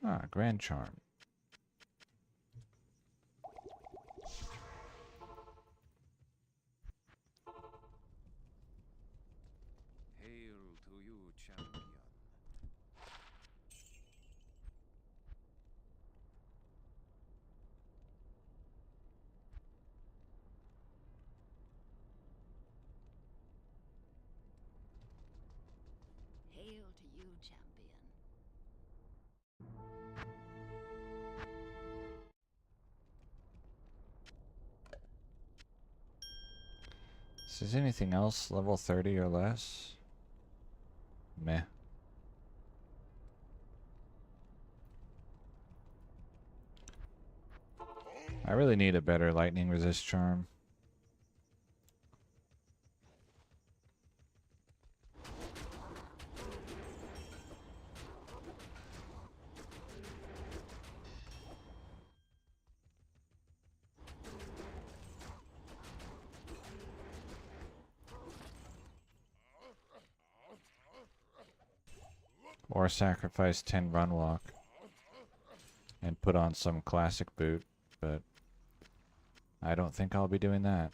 Ah, Grand Charm. Hail to you, champion. Hail to you, champion. Is there anything else level 30 or less? Meh. I really need a better lightning resist charm. Or sacrifice 10 run walk and put on some classic boot, but I don't think I'll be doing that.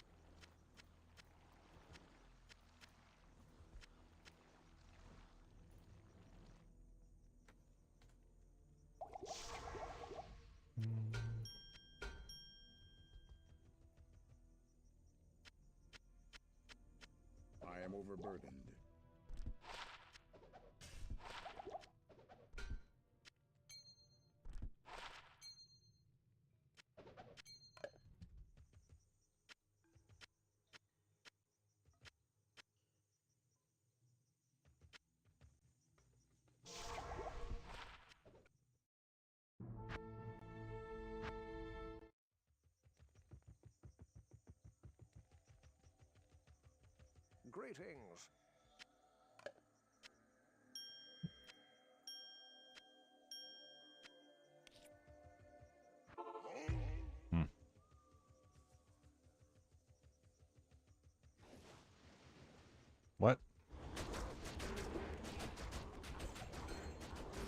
I am overburdened. Greetings.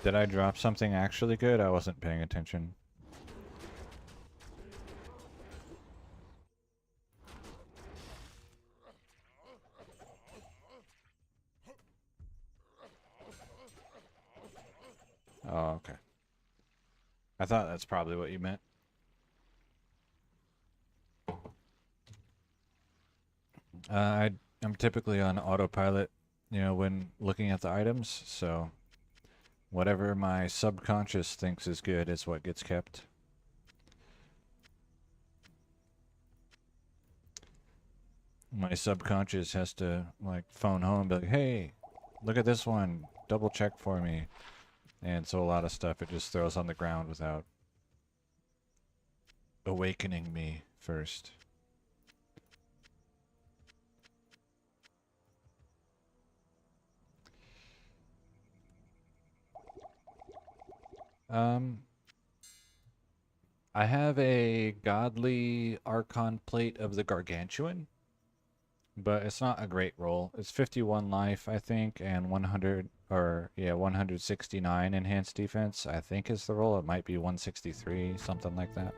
Did I drop something actually good? I wasn't paying attention. Oh, okay. I thought that's probably what you meant. I'm typically on autopilot, you know, when looking at the items, so whatever my subconscious thinks is good is what gets kept. My subconscious has to, like, phone home and be like, hey, look at this one, double check for me. And so a lot of stuff it just throws on the ground without awakening me first. I have a godly Archon plate of the Gargantuan, but it's not a great roll. It's 51 life, I think, and 169 enhanced defense, I think is the roll. It might be 163, something like that.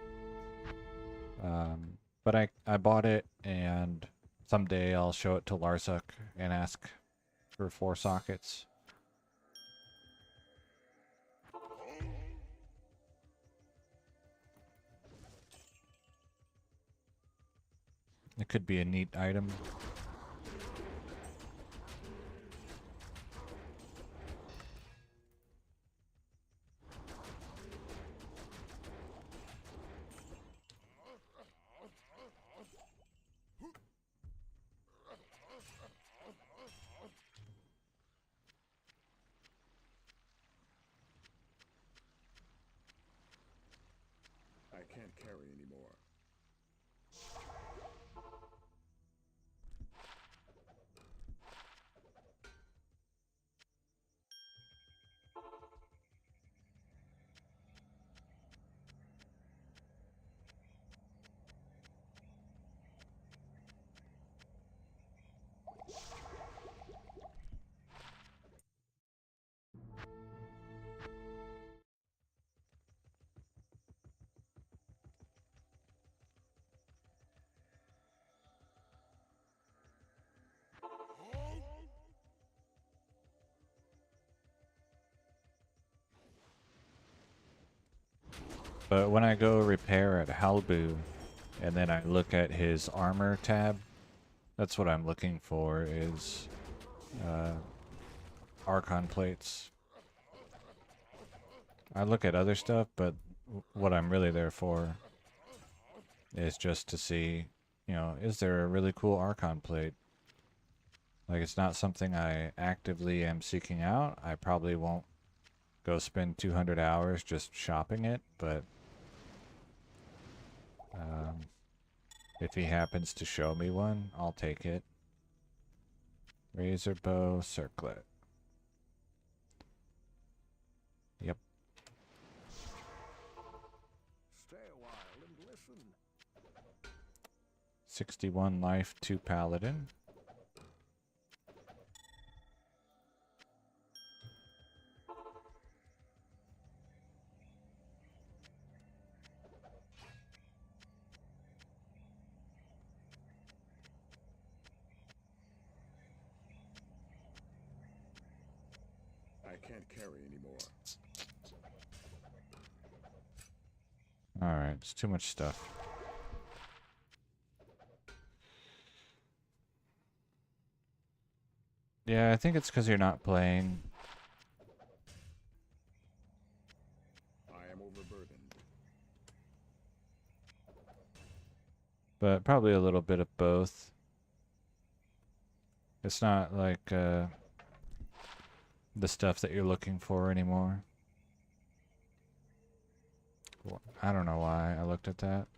But I bought it, and someday I'll show it to Larsuk and ask for 4 sockets. It could be a neat item. I can't carry anymore. But when I go repair at Halbu, and then I look at his armor tab, that's what I'm looking for, is Archon plates. I look at other stuff, but what I'm really there for is just to see, you know, is there a really cool Archon plate? Like, it's not something I actively am seeking out. I probably won't go spend 200 hours just shopping it, but if he happens to show me one, I'll take it. Razor bow circlet. Yep. Stay a while and listen. 61 life, 2 paladin. I can't carry anymore. Alright, it's too much stuff. Yeah, I think it's because you're not playing. I am overburdened. But probably a little bit of both. It's not like the stuff that you're looking for anymore. I don't know why I looked at that.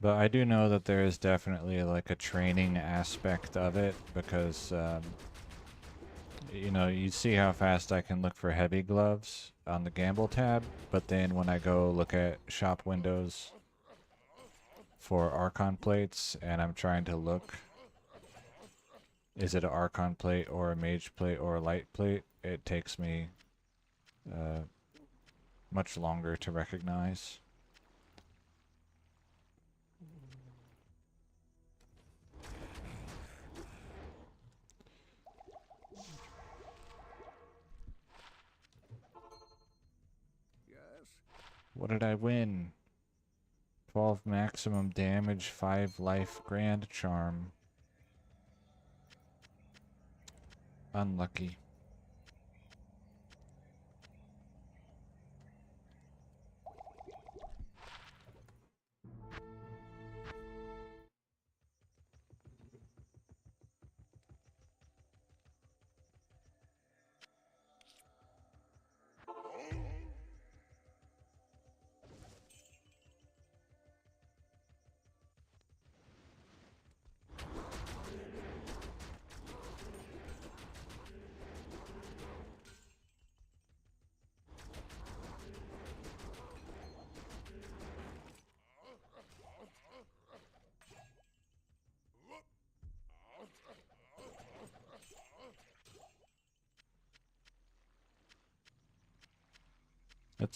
But I do know that there is definitely like a training aspect of it because, you know, you see how fast I can look for heavy gloves. on the gamble tab, but then when I go look at shop windows for Archon plates and I'm trying to look, is it an Archon plate or a Mage plate or a Light plate, it takes me much longer to recognize. Yes? What did I win? 12 maximum damage, 5 life, grand charm. Unlucky.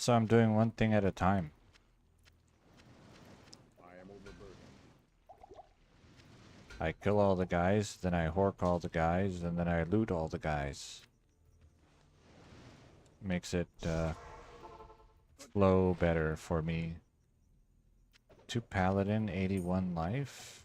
I'm doing one thing at a time. I am overburdened. I kill all the guys, then I hork all the guys, and then I loot all the guys. Makes it flow better for me. 2 paladin, 81 life.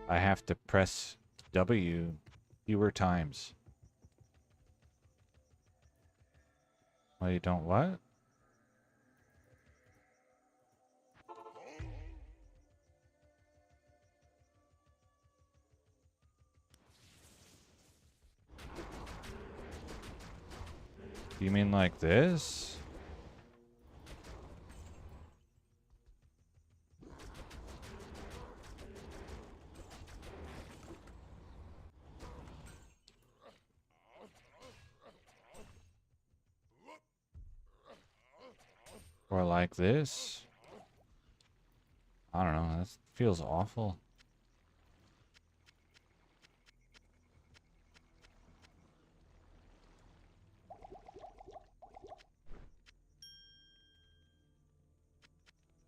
I have to press W fewer times. Well, you don't what? You mean like this? Or like this? I don't know, that feels awful.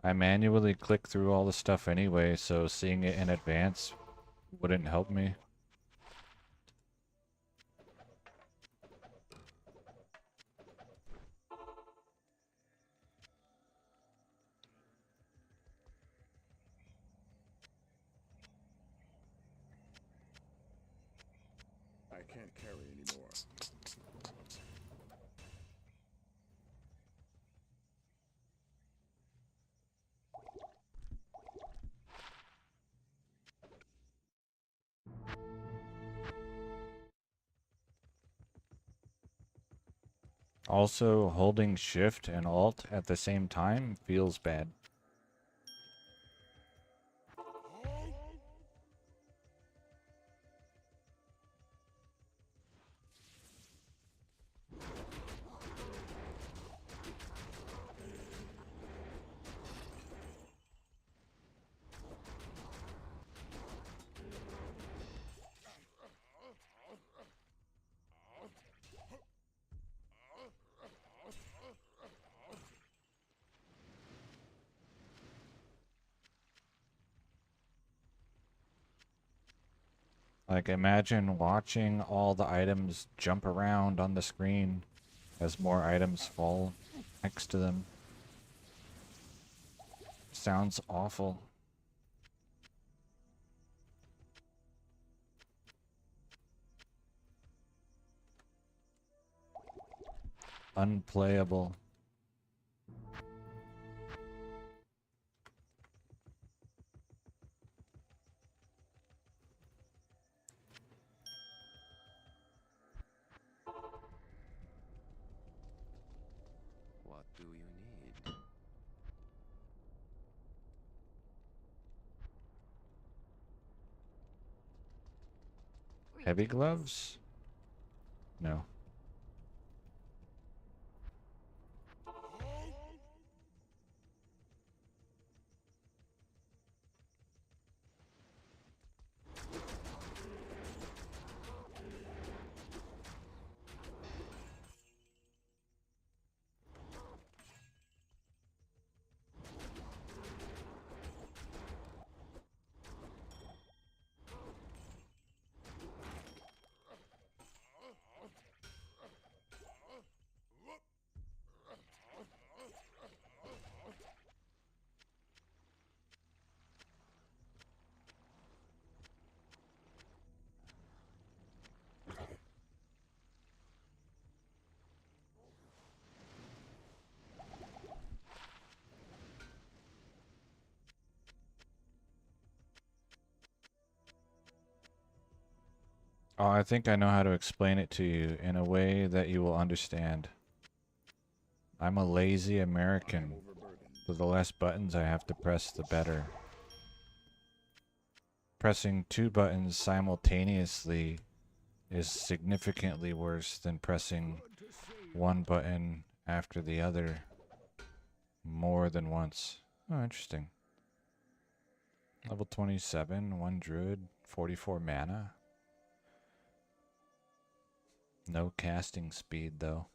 I manually click through all the stuff anyway, so seeing it in advance wouldn't help me. I can't carry anymore. Also, holding shift and alt at the same time feels bad. Like, imagine watching all the items jump around on the screen as more items fall next to them. Sounds awful. Unplayable. Heavy gloves? No. Oh, I think I know how to explain it to you in a way that you will understand. I'm a lazy American, so the less buttons I have to press, the better. Pressing 2 buttons simultaneously is significantly worse than pressing Good to see you. 1 button after the other more than once. Oh, interesting. Level 27, 1 druid, 44 mana. No casting speed, though.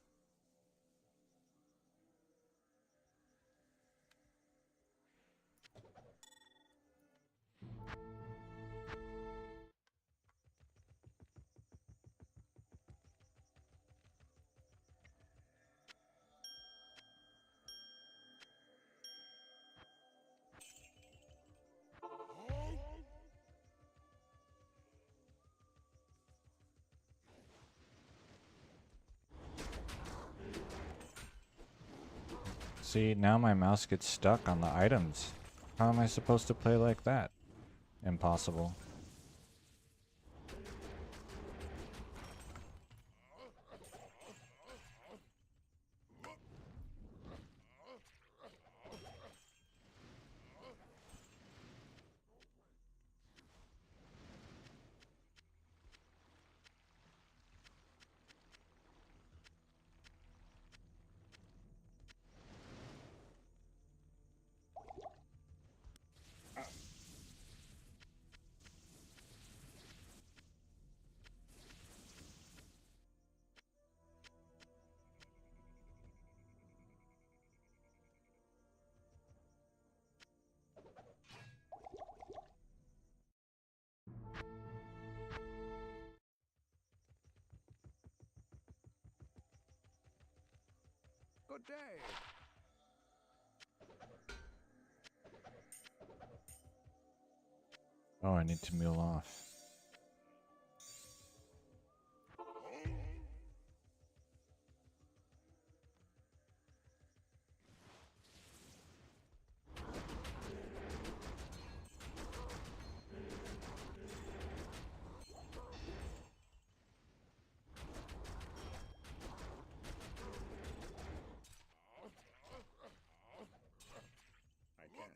See, now my mouse gets stuck on the items. How am I supposed to play like that? Impossible. Good day. Oh, I need to mule off. I can't.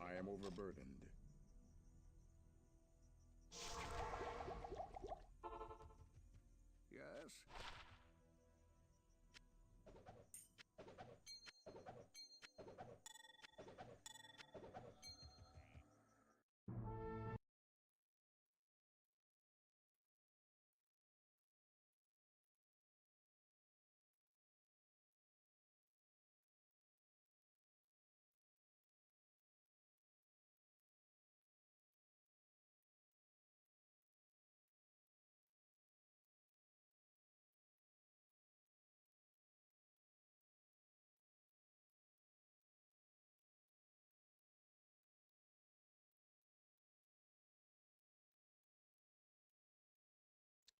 I am overburdened. Yes.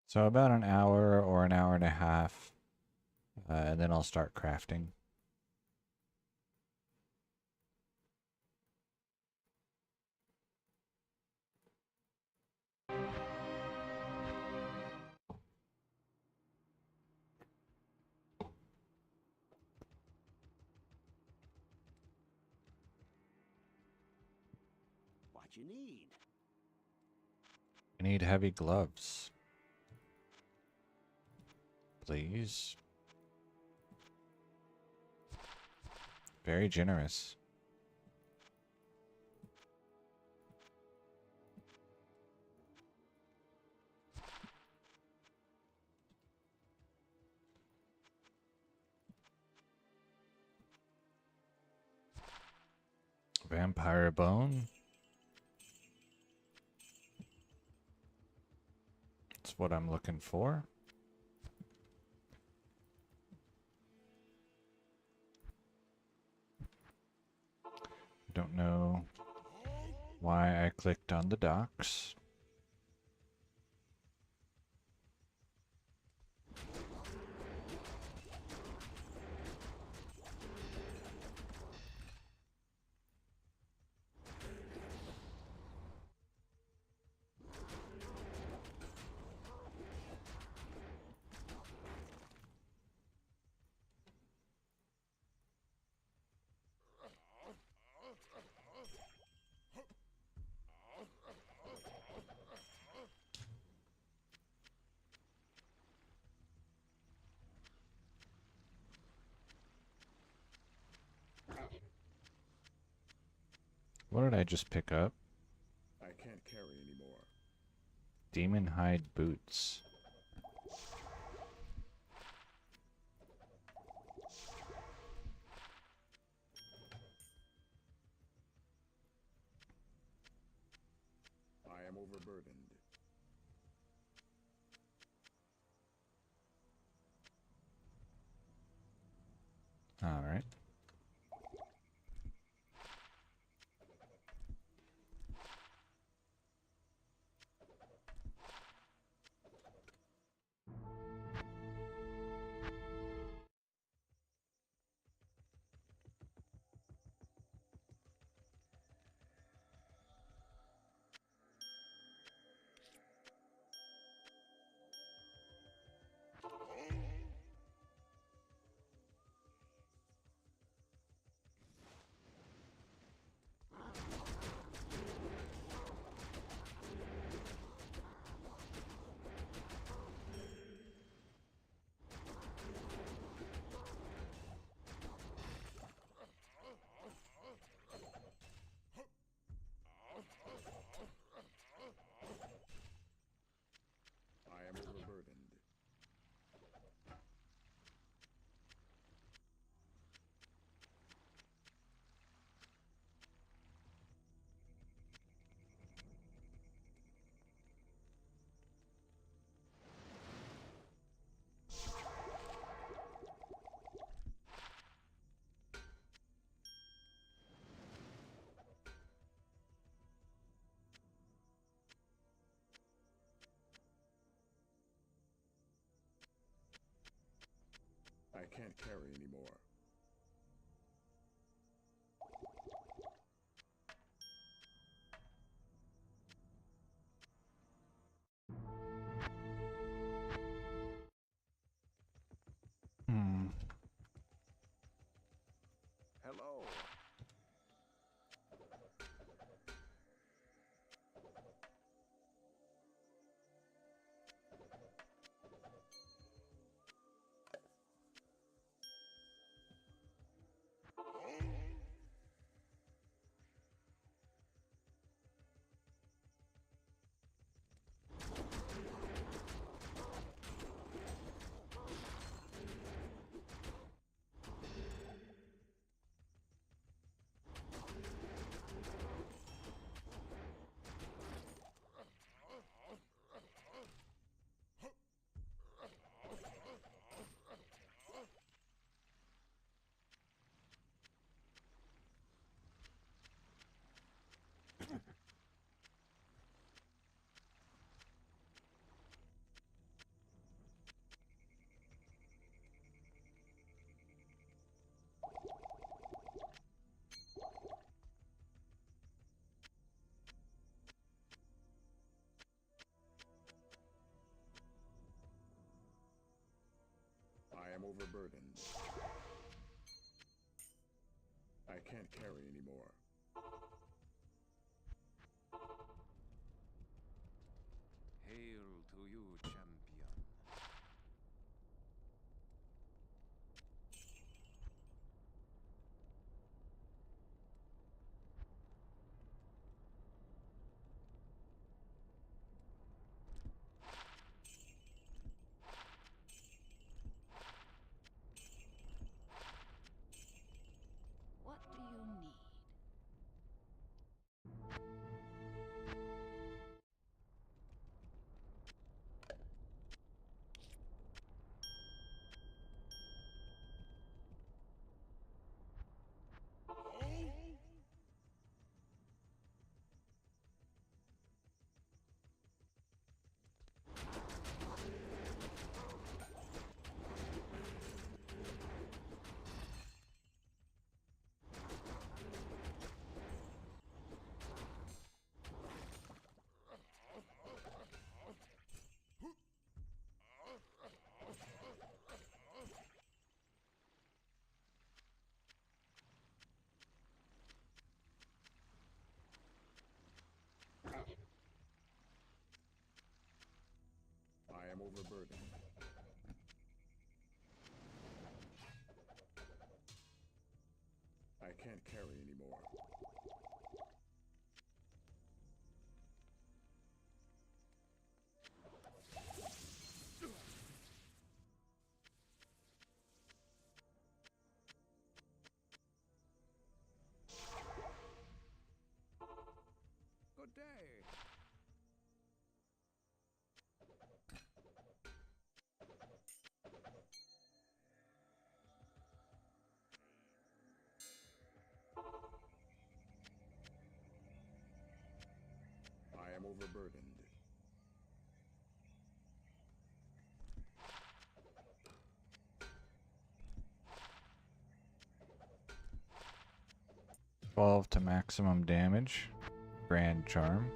So about an hour or an hour and a half, and then I'll start crafting. What you need? I need heavy gloves. Please. Very generous. Vampire bone. That's what I'm looking for. Don't know why I clicked on the docks. What did I just pick up? I can't carry anymore. Demon hide boots. I am overburdened. All right. I am overburdened. I can't carry anymore. Hmm. Hello. I am overburdened. I can't carry anymore. Hail to you, champion. What do you need? I am overburdened. I can't carry anymore. Good day. I am overburdened. Evolve to maximum damage. Grand Charm.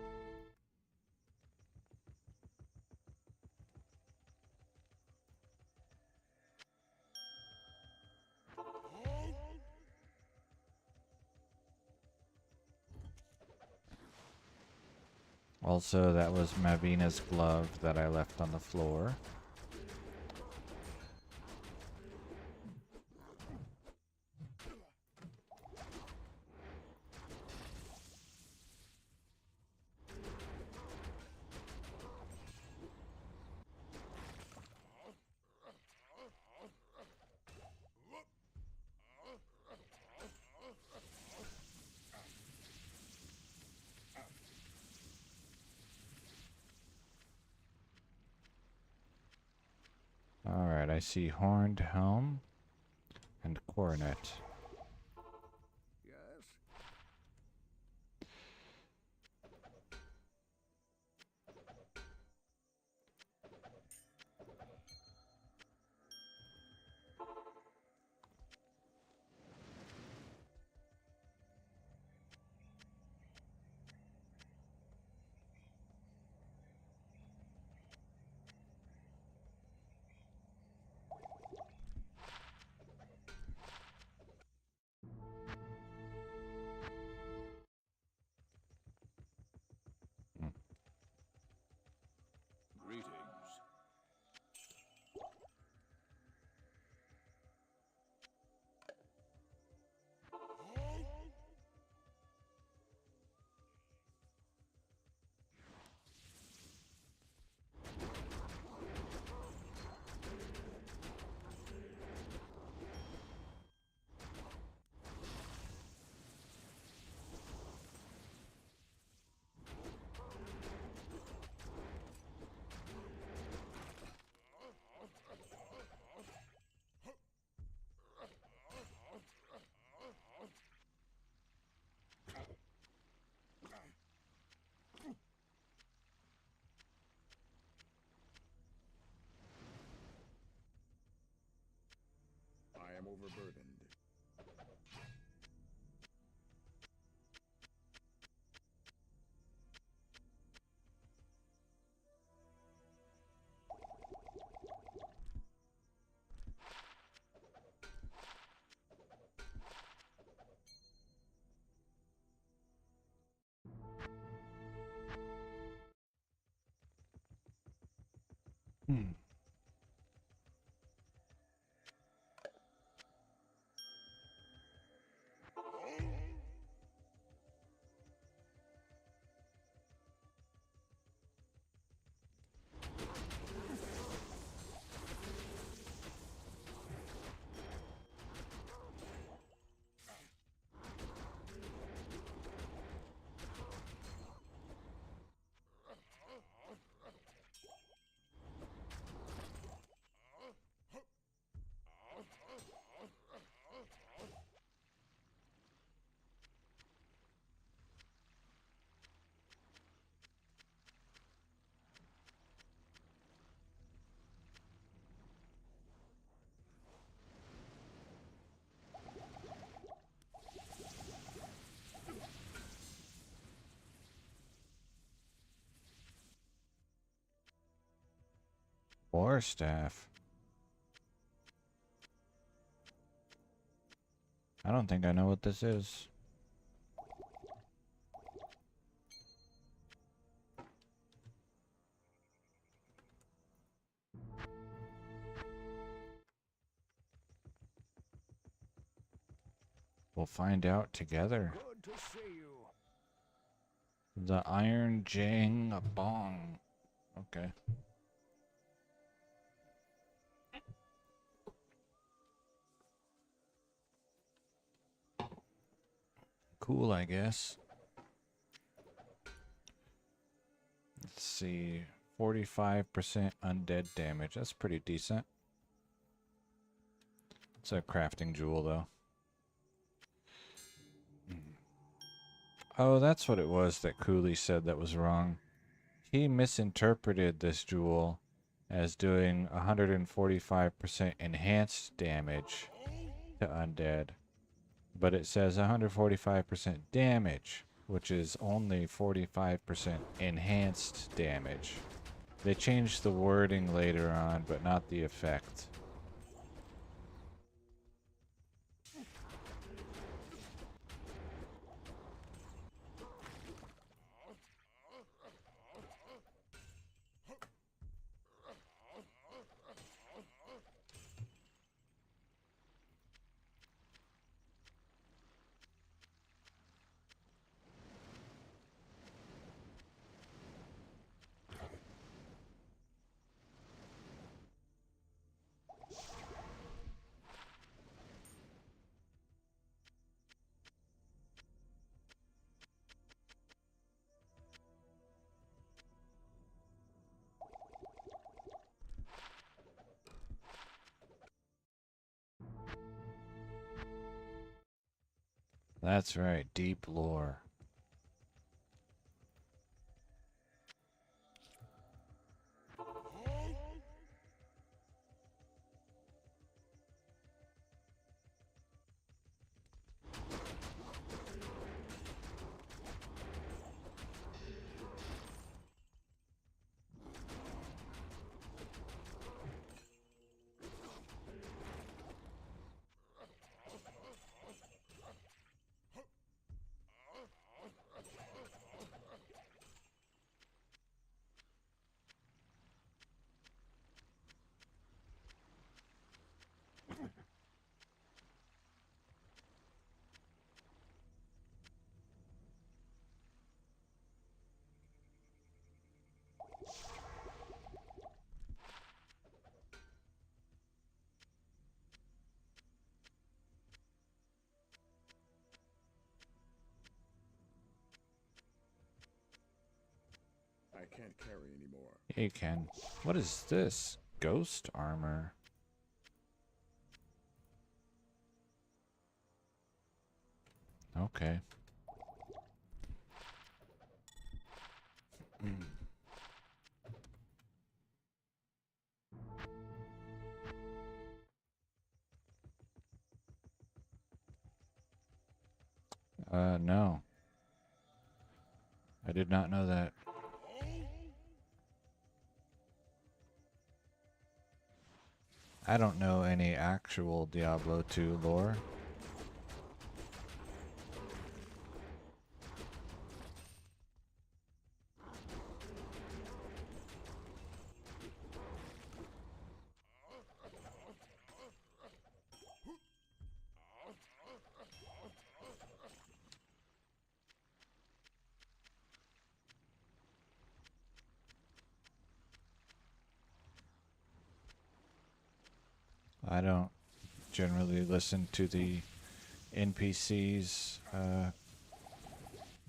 Also, that was Mavina's glove that I left on the floor. Alright, I see Horned Helm and Coronet. Yes? Greetings. I am overburdened. War staff. I don't think I know what this is. We'll find out together. Good to see you. The Iron Jang Bong. Okay. Cool, I guess. Let's see. 45% undead damage. That's pretty decent. It's a crafting jewel, though. Oh, that's what it was that Cooley said that was wrong. He misinterpreted this jewel as doing 145% enhanced damage to undead. But it says 145% damage, which is only 45% enhanced damage. They changed the wording later on, but not the effect. That's right, deep lore. I can't carry anymore. You can. What is this? Ghost armor. Okay. No. I did not know that. I don't know any actual Diablo 2 lore. I don't generally listen to the NPCs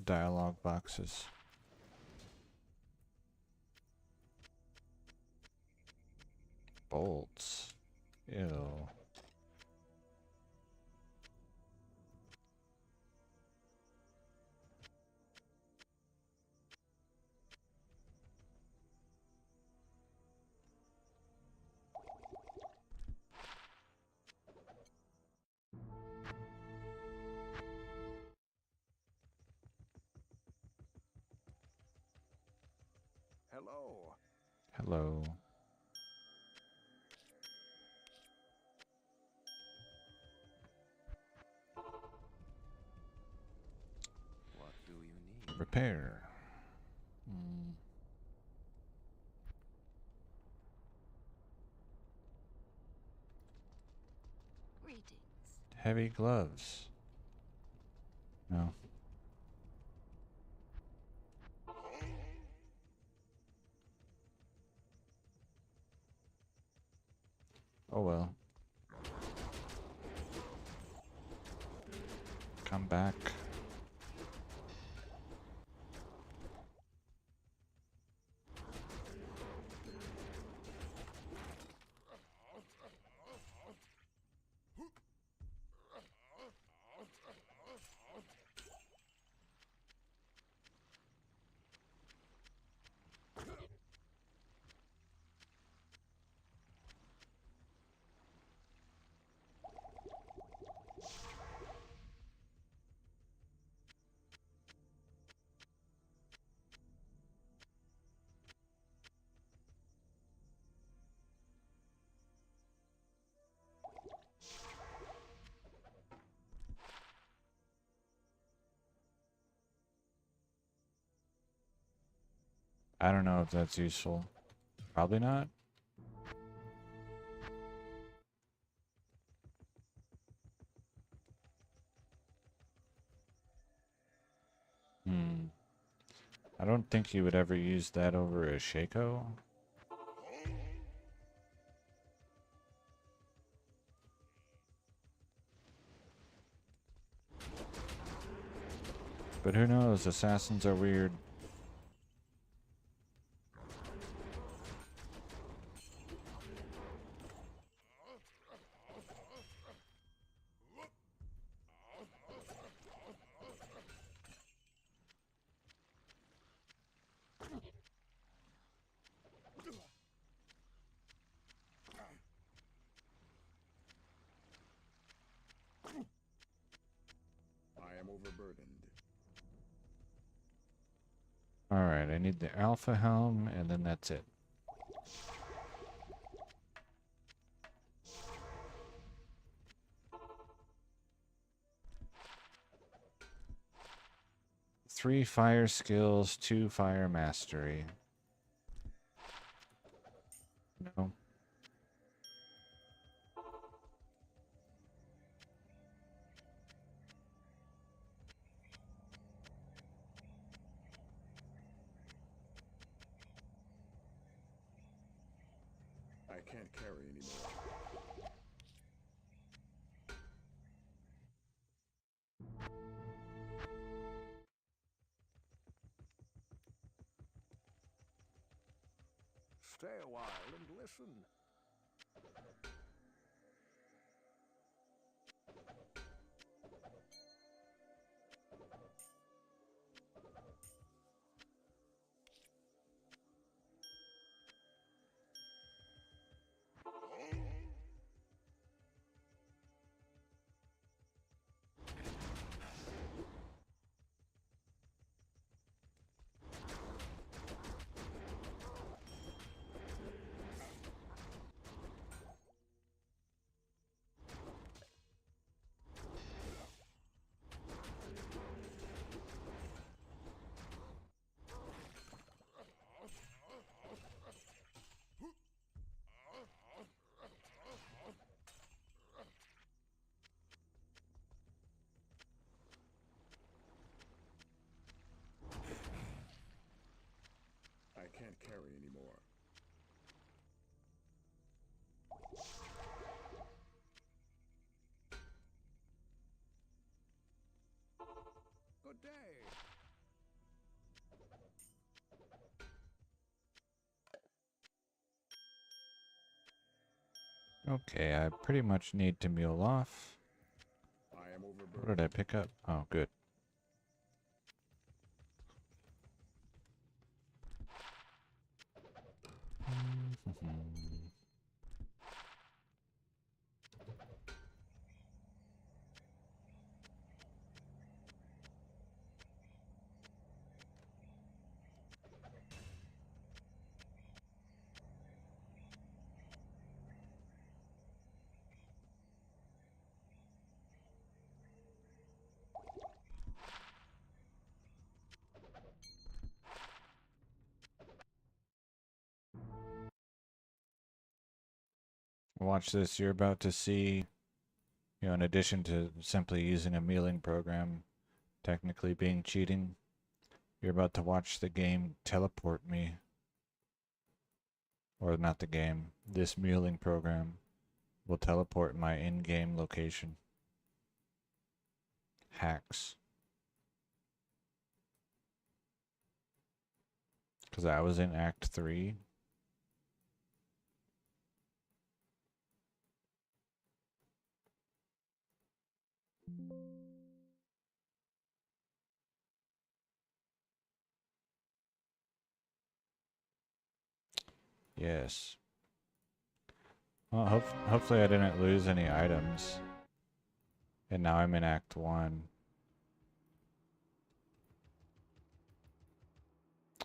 dialogue boxes. Bolts. Ew. Hello. Hello. What do you need? Repair. Hmm. Greetings. Heavy gloves. No. Oh well. Come back. I don't know if that's useful. Probably not. Hmm. I don't think you would ever use that over a Shaco. But who knows? Assassins are weird. I am overburdened. Alright, I need the Alpha Helm, and then that's it. Three fire skills, 2 fire mastery. No. I can't carry anymore. Stay a while and listen. day. Okay, I pretty much need to mule off. I am What overburdened. did I pick up? Oh, good. Watch this. You're about to see, in addition to simply using a mealing program, technically being cheating, you're about to watch the game teleport me. Or not the game. This mealing program will teleport my in-game location. Hacks. Because I was in Act 3. Yes. Well, hopefully I didn't lose any items. And now I'm in Act 1.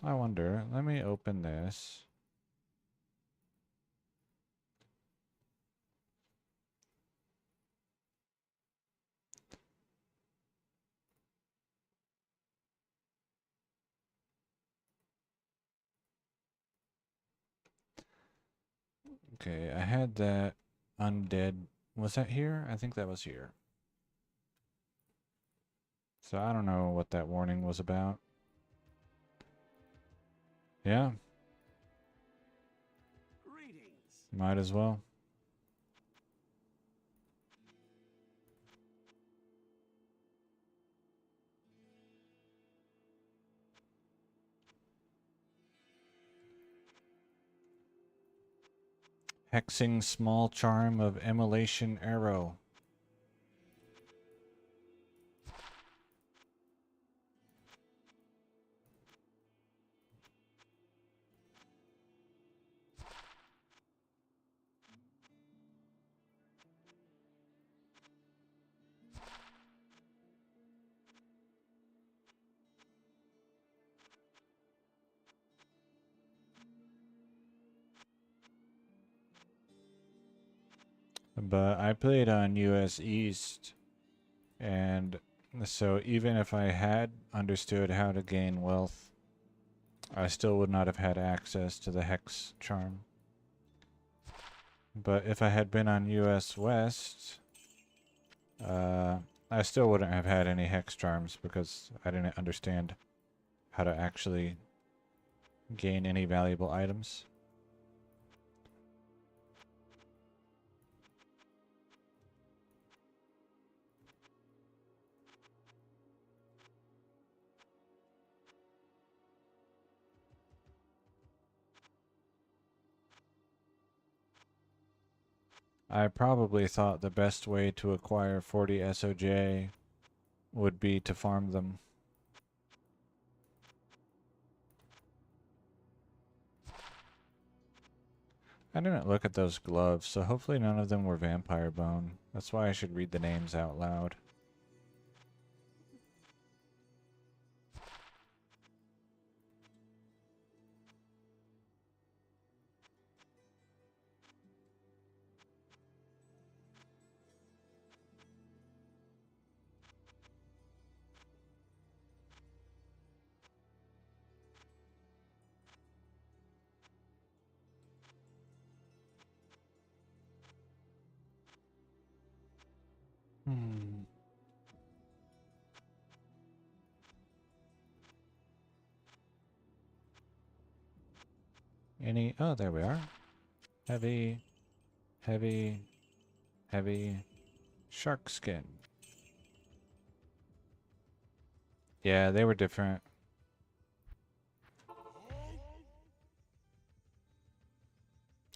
I wonder, let me open this. Okay, I had that undead. Was that here? I think that was here. So I don't know what that warning was about. Yeah, Greetings. might as well. Hexing small charm of immolation arrow. But I played on US East, and so even if I had understood how to gain wealth, I still would not have had access to the hex charm. But if I had been on US West, I still wouldn't have had any hex charms because I didn't understand how to actually gain any valuable items. I probably thought the best way to acquire 40 SOJ would be to farm them. I didn't look at those gloves, so hopefully none of them were vampire bone. That's why I should read the names out loud. Hmm. Any... Oh, there we are. Heavy, heavy, heavy shark skin. Yeah, they were different.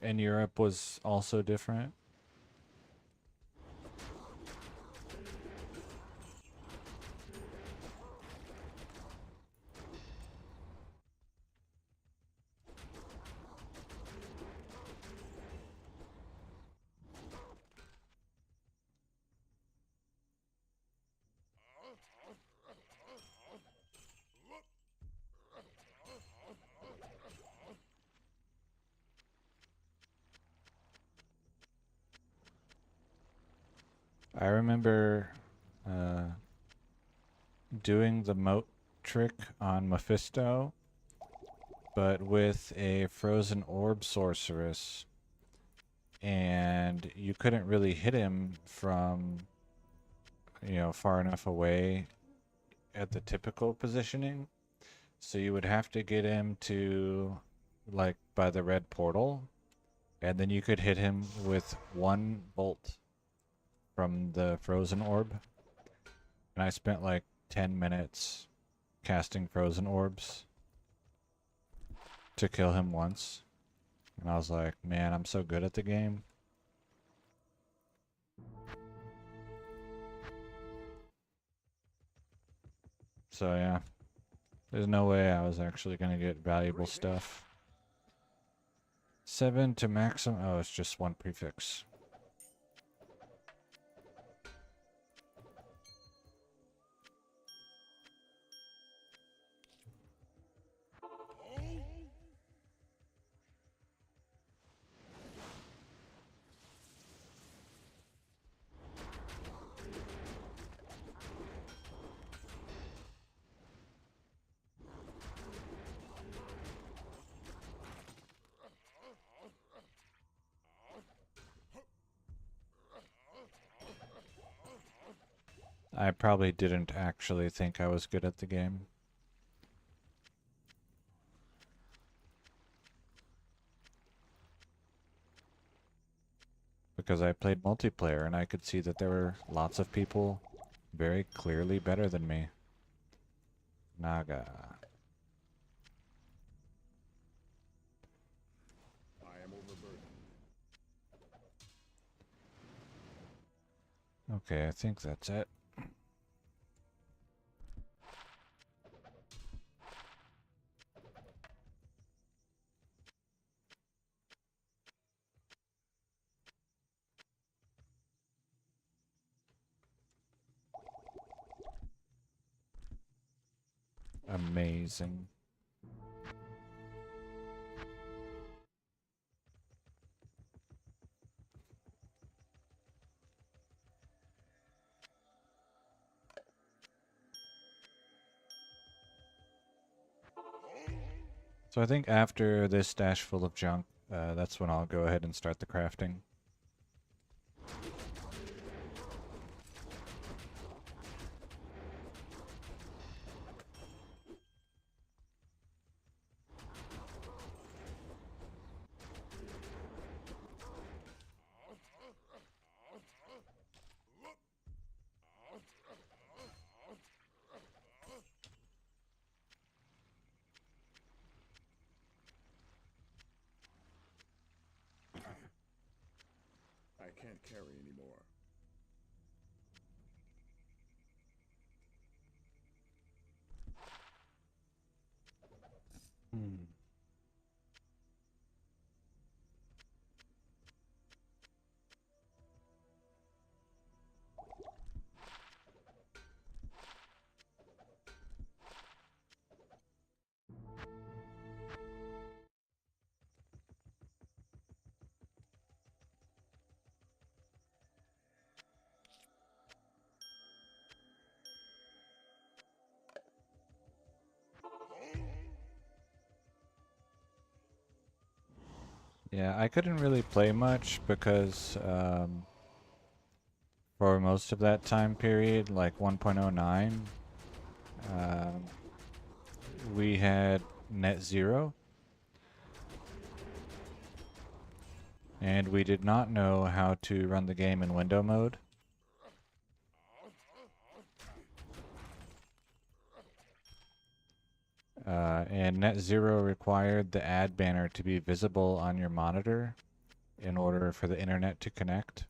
And Europe was also different. I remember doing the moat trick on Mephisto, but with a frozen orb sorceress, and you couldn't really hit him from, you know, far enough away at the typical positioning. So you would have to get him to, like, by the red portal, and then you could hit him with one bolt from the frozen orb. And I spent like 10 minutes casting frozen orbs to kill him once. And I was like, man, I'm so good at the game. So yeah, there's no way I was actually going to get valuable stuff. 7 to maximum. Oh, it's just one prefix. I probably didn't actually think I was good at the game. Because I played multiplayer and I could see that there were lots of people very clearly better than me. Naga. I am overburdened. Okay, I think that's it. Amazing. So I think after this stash full of junk, that's when I'll go ahead and start the crafting. I can't carry anymore. Hmm. Yeah, I couldn't really play much because for most of that time period, like 1.09, um, we had net zero, and we did not know how to run the game in window mode. And Net Zero required the ad banner to be visible on your monitor in order for the internet to connect.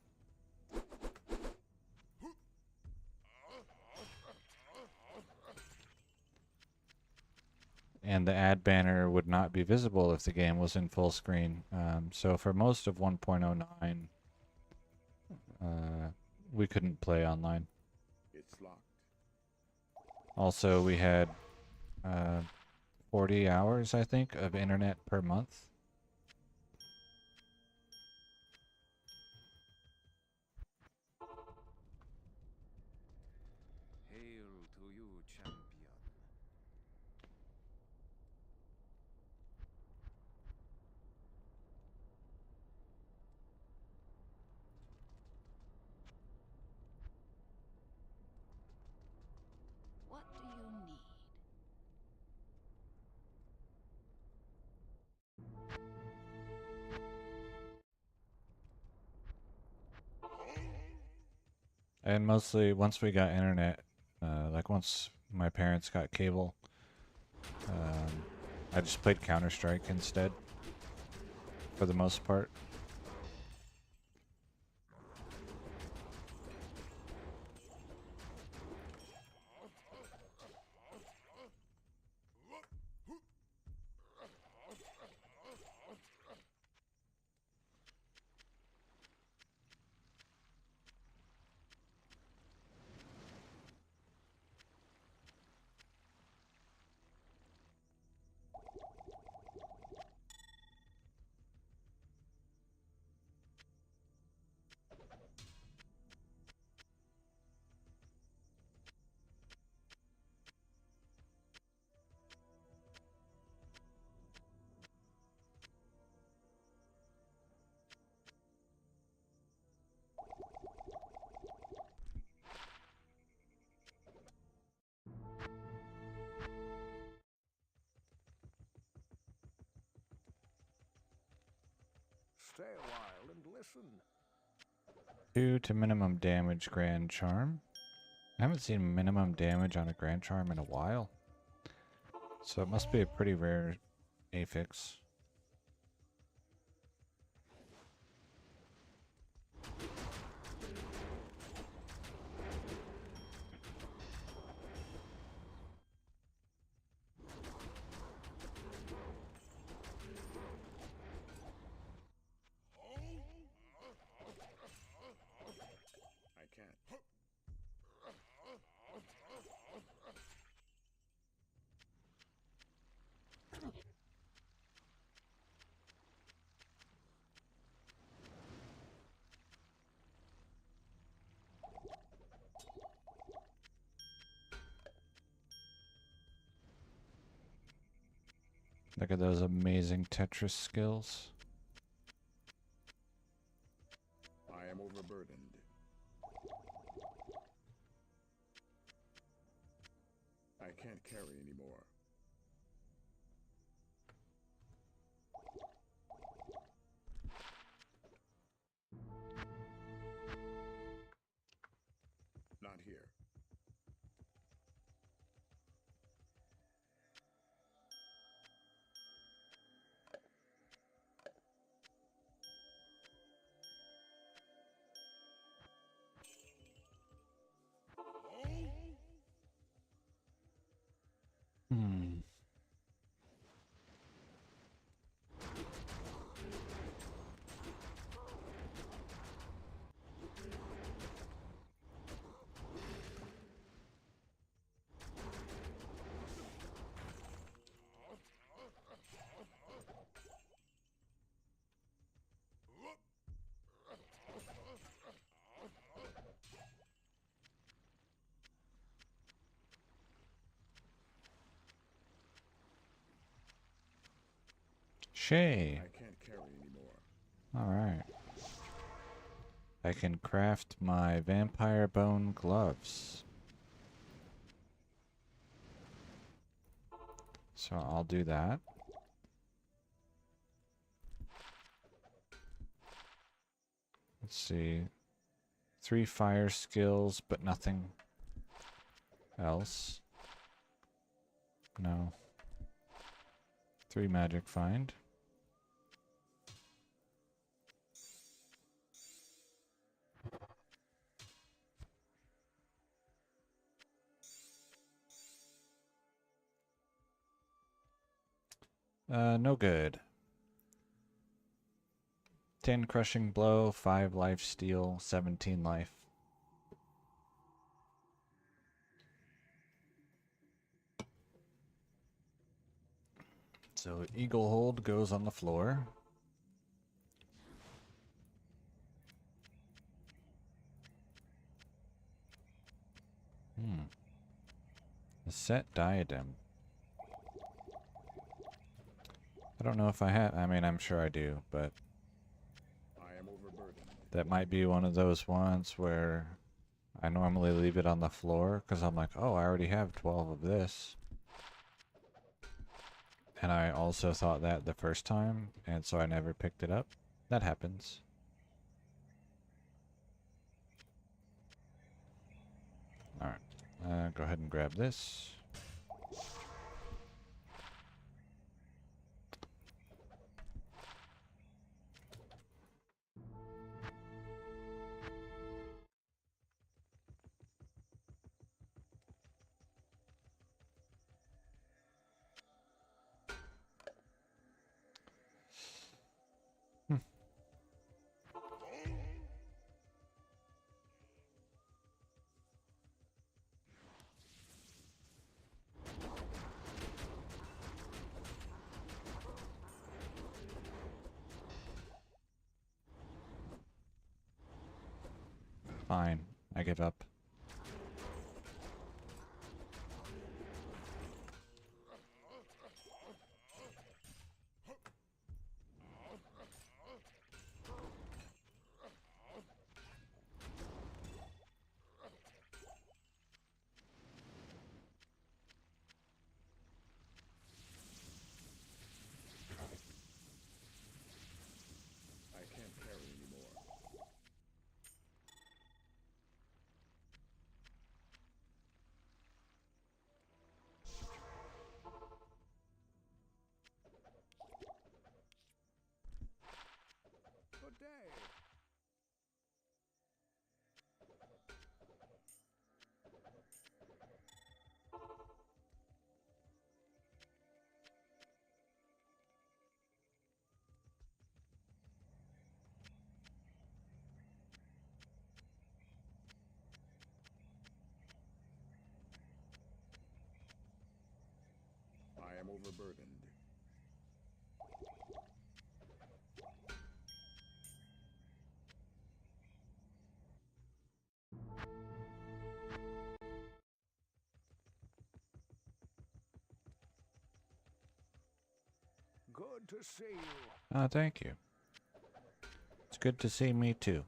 And the ad banner would not be visible if the game was in full screen. So for most of 1.09, we couldn't play online. It's locked. Also, we had 40 hours, I think, of internet per month. Hail to you, champion. What do you need? And mostly, once we got internet, like once my parents got cable, I just played Counter-Strike instead, for the most part. Stay a while and listen. 2 to minimum damage Grand Charm. I haven't seen minimum damage on a Grand Charm in a while. So it must be a pretty rare affix. I can't. Look at those amazing Tetris skills. I am overburdened. I can't carry anymore. Not here. Hmm. Shay. I can't carry anymore. Alright. I can craft my vampire bone gloves. So I'll do that. Let's see. 3 fire skills, but nothing else. No. 3 magic find. No good. 10 crushing blow, 5 life steal, 17 life. So Eagle Hold goes on the floor. A set diadem. I don't know if I have. I mean, I'm sure I do, but I am overburdened. that might be one of those ones where I normally leave it on the floor because I'm like, oh, I already have 12 of this. And I also thought that the first time, and so I never picked it up. That happens. Alright, go ahead and grab this. Fine, I give up. I can't carry anymore. Good day. I am overburdened. Good to see you. Ah, thank you. It's good to see me too.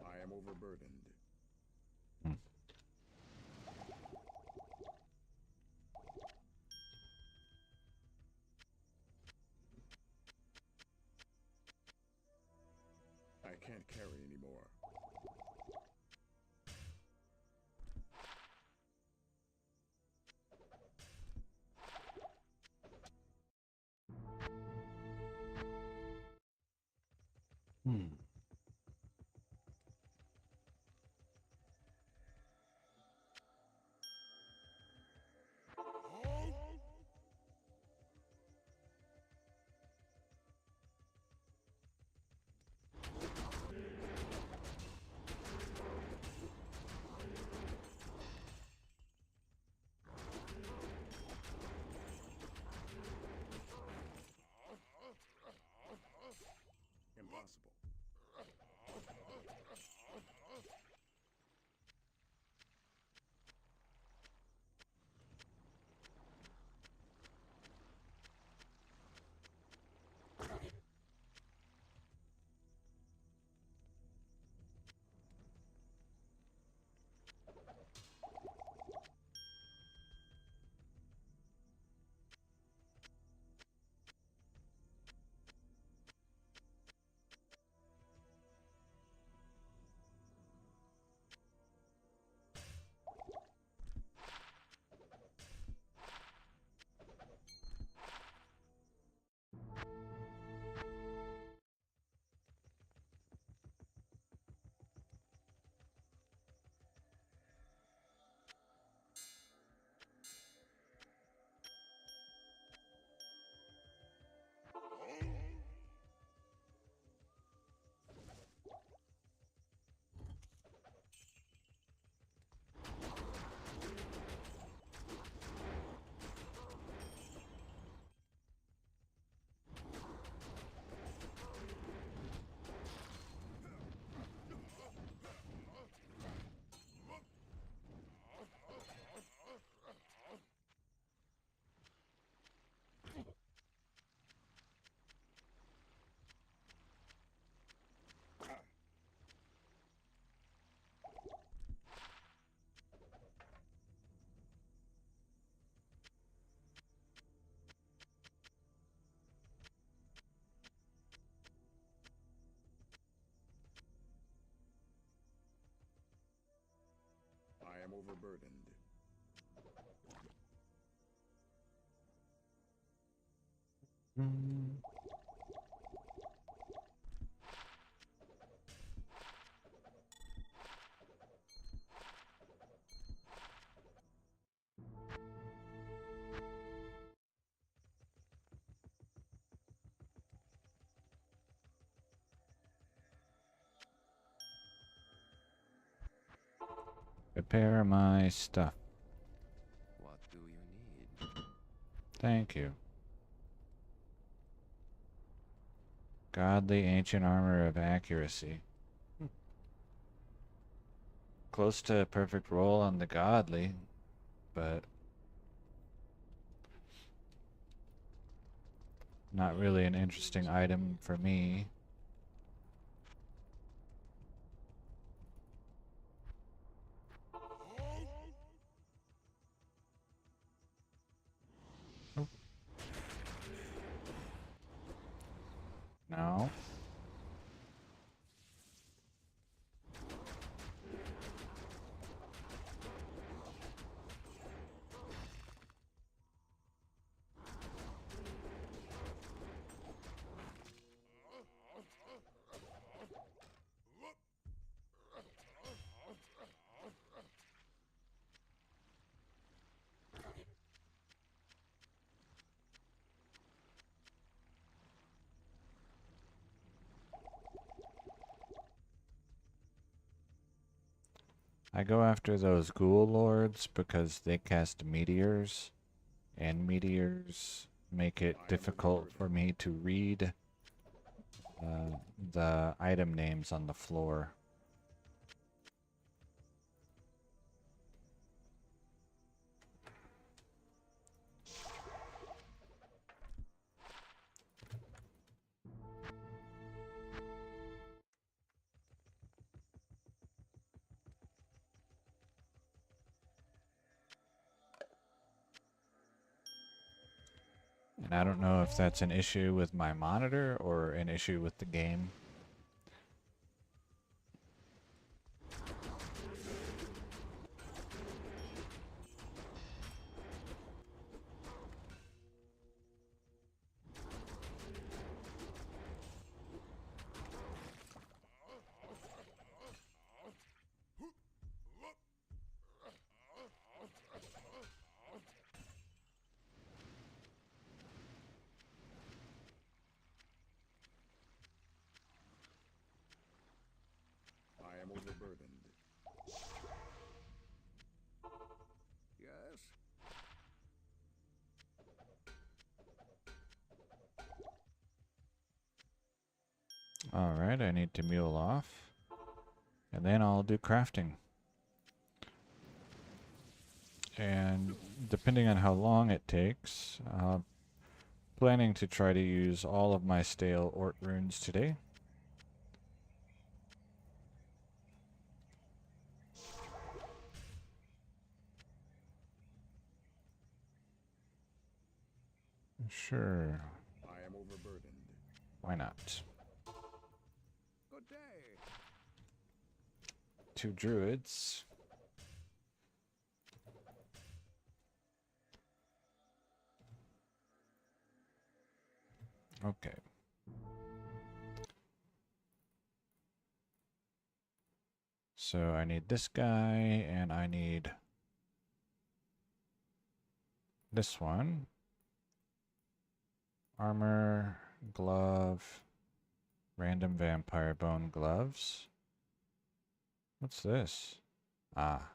I am overburdened. Hmm. I can't carry anymore. Hmm. am overburdened. Mm. Prepare my stuff. What do you need? Thank you. Godly ancient armor of accuracy. Close to a perfect roll on the godly, but not really an interesting item for me. Oh. No. I go after those ghoul lords because they cast meteors, and meteors make it difficult for me to read the item names on the floor. And I don't know if that's an issue with my monitor or an issue with the game. I am overburdened. Yes? Alright, I need to mule off. And then I'll do crafting. And depending on how long it takes, planning to try to use all of my stale Ort runes today. Sure, I am overburdened. why not? Good day. 2 druids. Okay. So I need this guy, and I need this one. Armor, glove, random vampire bone gloves. What's this? Ah.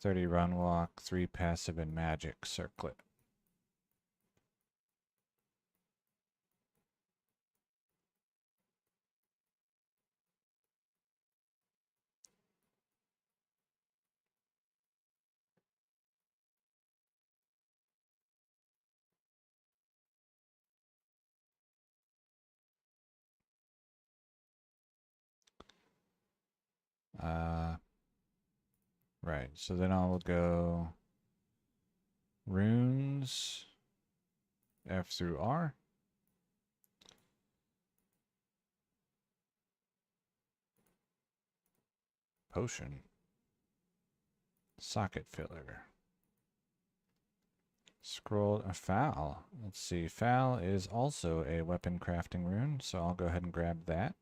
30 run walk, 3 passive and magic circlet. Right, so then I will go runes, F through R. Potion. Socket filler. Scroll a foul. Let's see. Foul is also a weapon crafting rune, so I'll go ahead and grab that.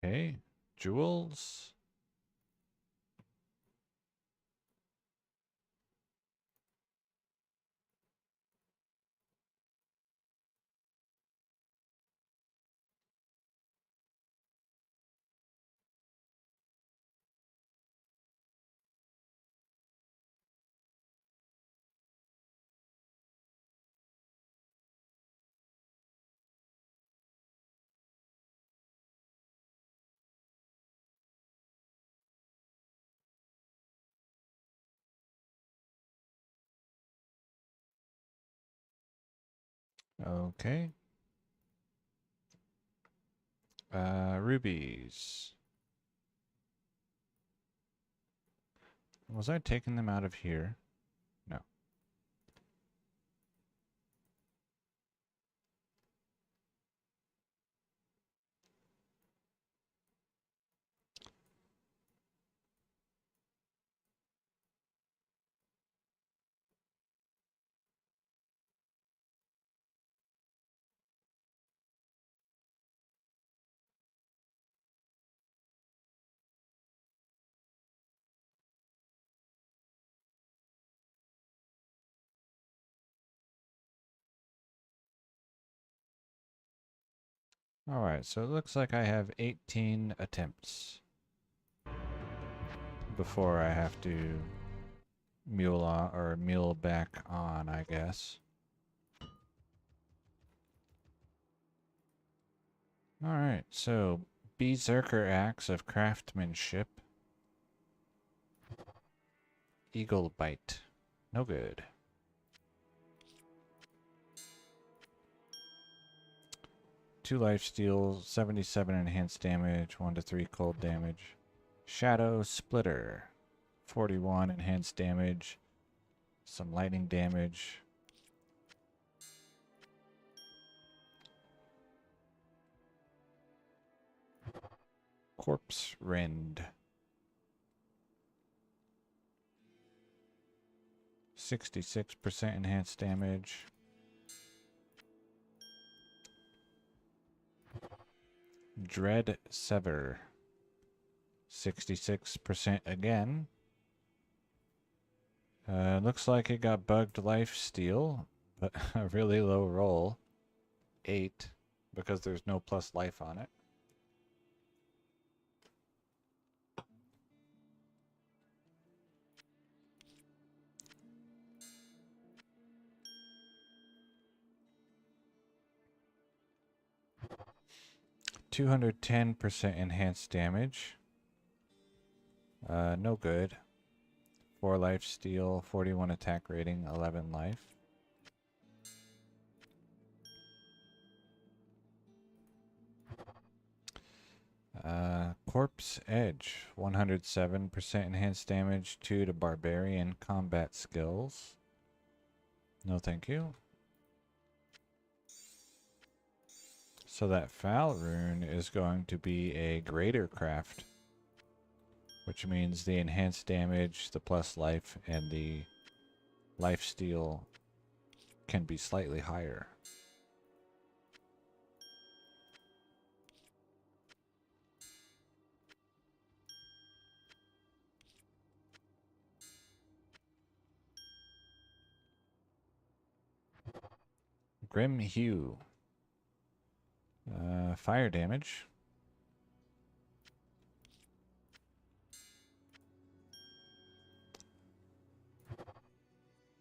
Okay. Jewels. Okay. Rubies. Was I taking them out of here? No. 'Alright, so it looks like I have 18 attempts before I have to mule on, or mule back on, I guess. Alright, so Berserker Axe of Craftsmanship. Eagle Bite. No good. Two life steal, 77 enhanced damage, 1 to 3 cold damage. Shadow Splitter. 41 enhanced damage, some lightning damage. Corpse Rend. 66% enhanced damage. Dread Sever. 66% again. Looks like it got bugged life steal, but a really low roll. 8, because there's no plus life on it. (210% enhanced damage). No good. 4 life steal, 41 attack rating, 11 life. Corpse Edge, 107% enhanced damage, 2 to Barbarian combat skills. No thank you. So that foul rune is going to be a greater craft, which means the enhanced damage, the plus life, and the life steal can be slightly higher. Grim Hue. Fire damage.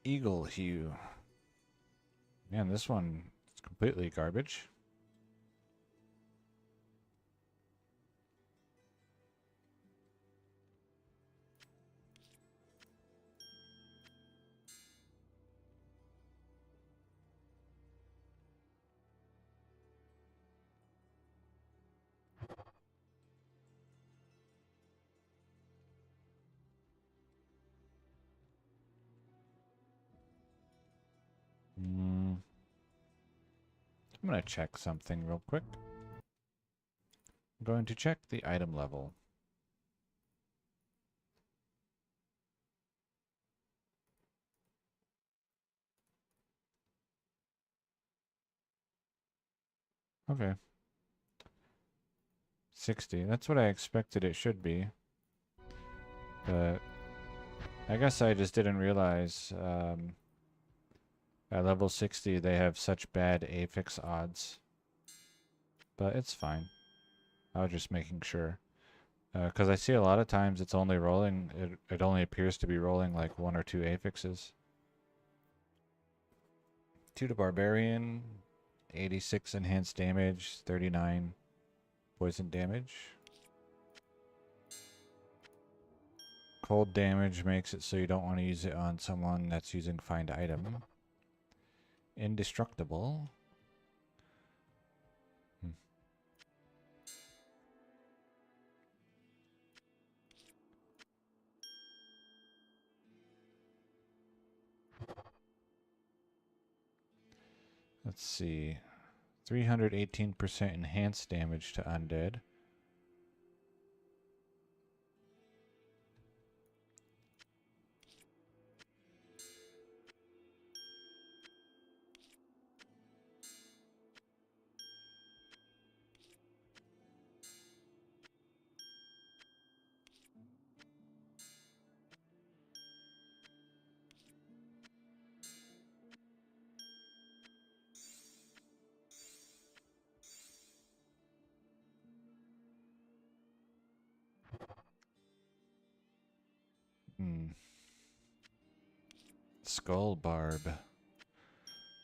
Eagle Hue. Man, this one is completely garbage. I'm going to check something real quick. I'm going to check the item level. Okay. 60. That's what I expected it should be. But I guess I just didn't realize at level 60 they have such bad affix odds. But it's fine. I was just making sure. Because I see a lot of times it's only rolling, it only appears to be rolling like 1 or 2 affixes. 2 to Barbarian, 86 enhanced damage, 39 poison damage. Cold damage makes it so you don't want to use it on someone that's using find item. Indestructible. Let's see. 318% enhanced damage to undead. Skull Barb.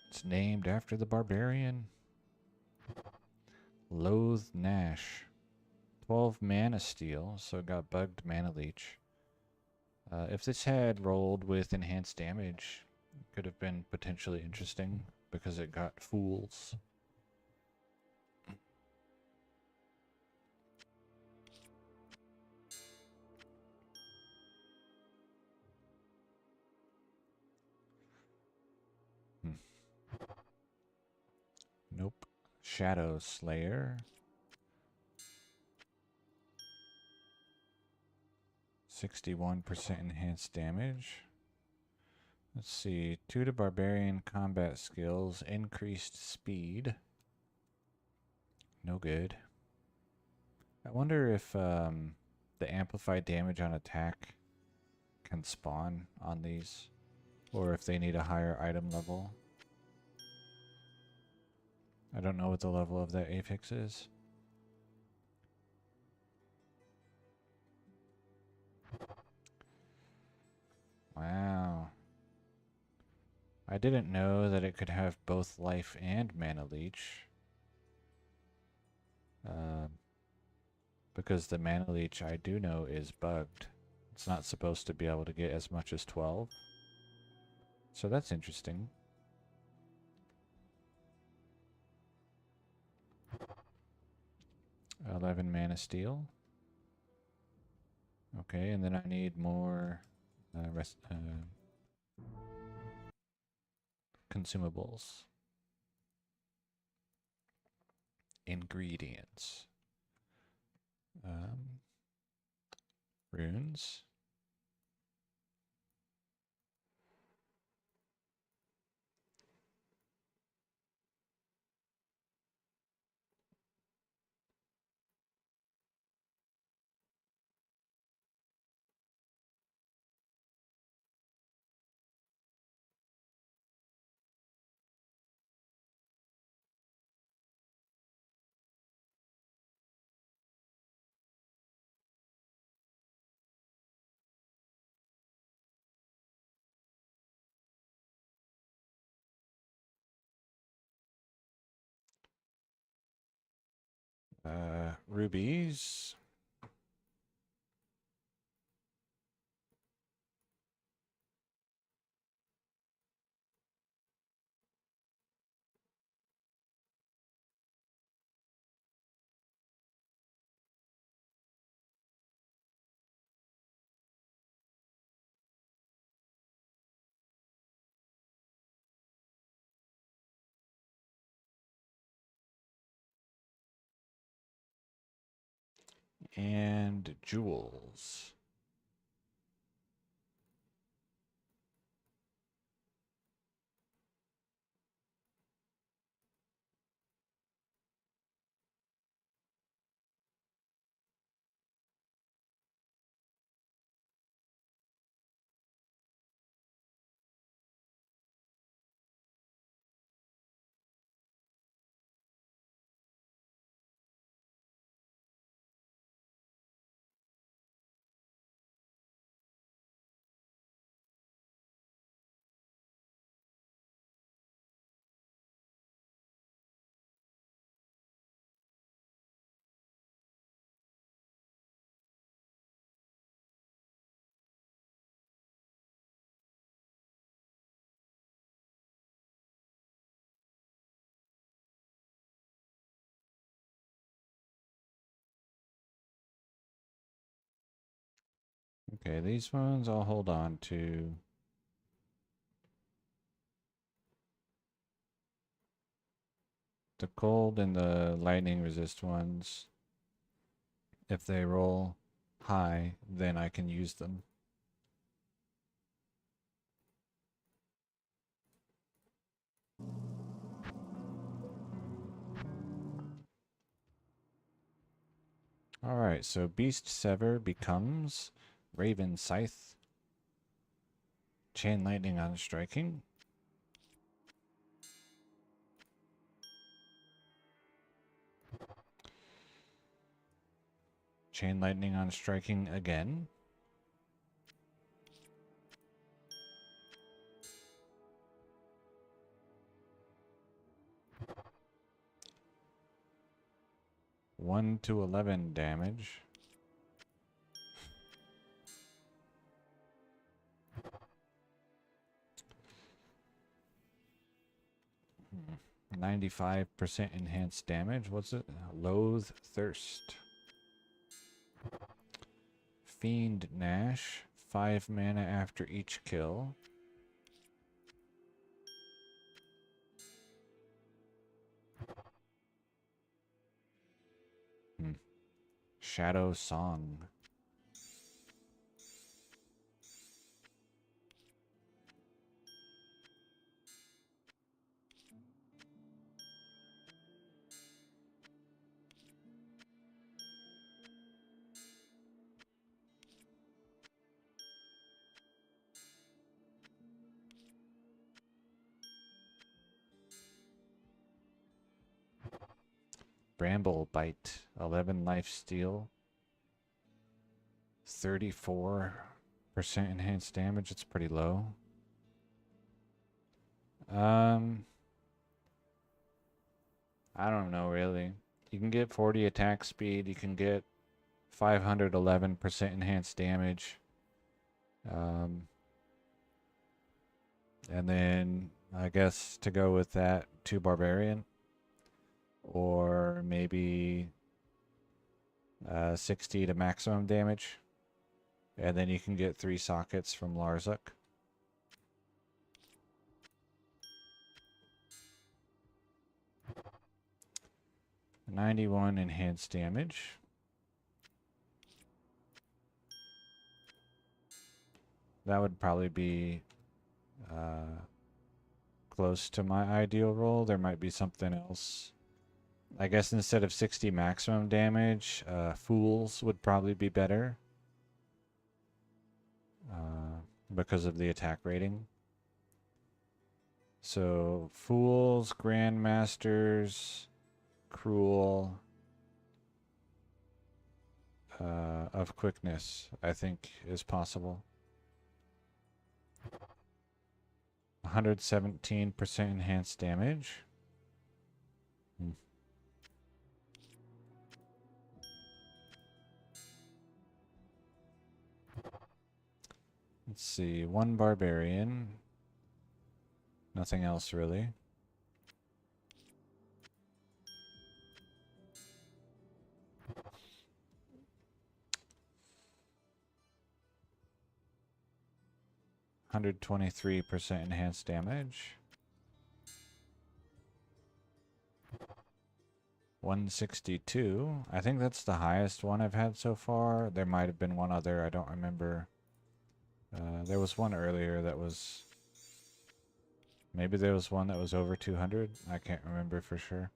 It's named after the barbarian. Loathe Nash. 12 mana steal, so it got bugged mana leech. If this had rolled with enhanced damage, it could have been potentially interesting because it got fools. Nope. Shadow Slayer. 61% enhanced damage. Let's see. 2 to Barbarian combat skills. Increased speed. No good. I wonder if the amplified damage on attack can spawn on these. Or if they need a higher item level. I don't know what the level of that affix is. Wow. I didn't know that it could have both life and mana leech. Because the mana leech I do know is bugged. It's not supposed to be able to get as much as 12. So that's interesting. $11 mana steel. Okay, and then I need more consumables. Ingredients. Runes. Rubies. and jewels. Okay, these ones I'll hold on to. The cold and the lightning resist ones, if they roll high, then I can use them. Alright, so Beast Sever becomes Raven Scythe. Chain Lightning on striking. Chain Lightning on striking again. One to 11 damage. Hmm. 95% enhanced damage. What's it? Loathe Thirst. Fiend Gnash. 5 mana after each kill. Shadow Song. Bramble Bite. 11 life steal. 34% enhanced damage. It's pretty low. I don't know really. You can get 40 attack speed. You can get 511% enhanced damage. And then I guess to go with that, 2 barbarian, or maybe 60 to maximum damage. And then you can get 3 sockets from Larzuk. $91 enhanced damage. That would probably be close to my ideal roll. There might be something else. I guess instead of 60 maximum damage, Fools would probably be better. Because of the attack rating. So, Fools, Grandmasters, Cruel, of Quickness, I think is possible. 117% enhanced damage. Let's see, 1 barbarian. Nothing else really. $123% enhanced damage. 162. I think that's the highest one I've had so far. There might have been one other. I don't remember. There was one earlier that was... Maybe there was one that was over 200. I can't remember for sure.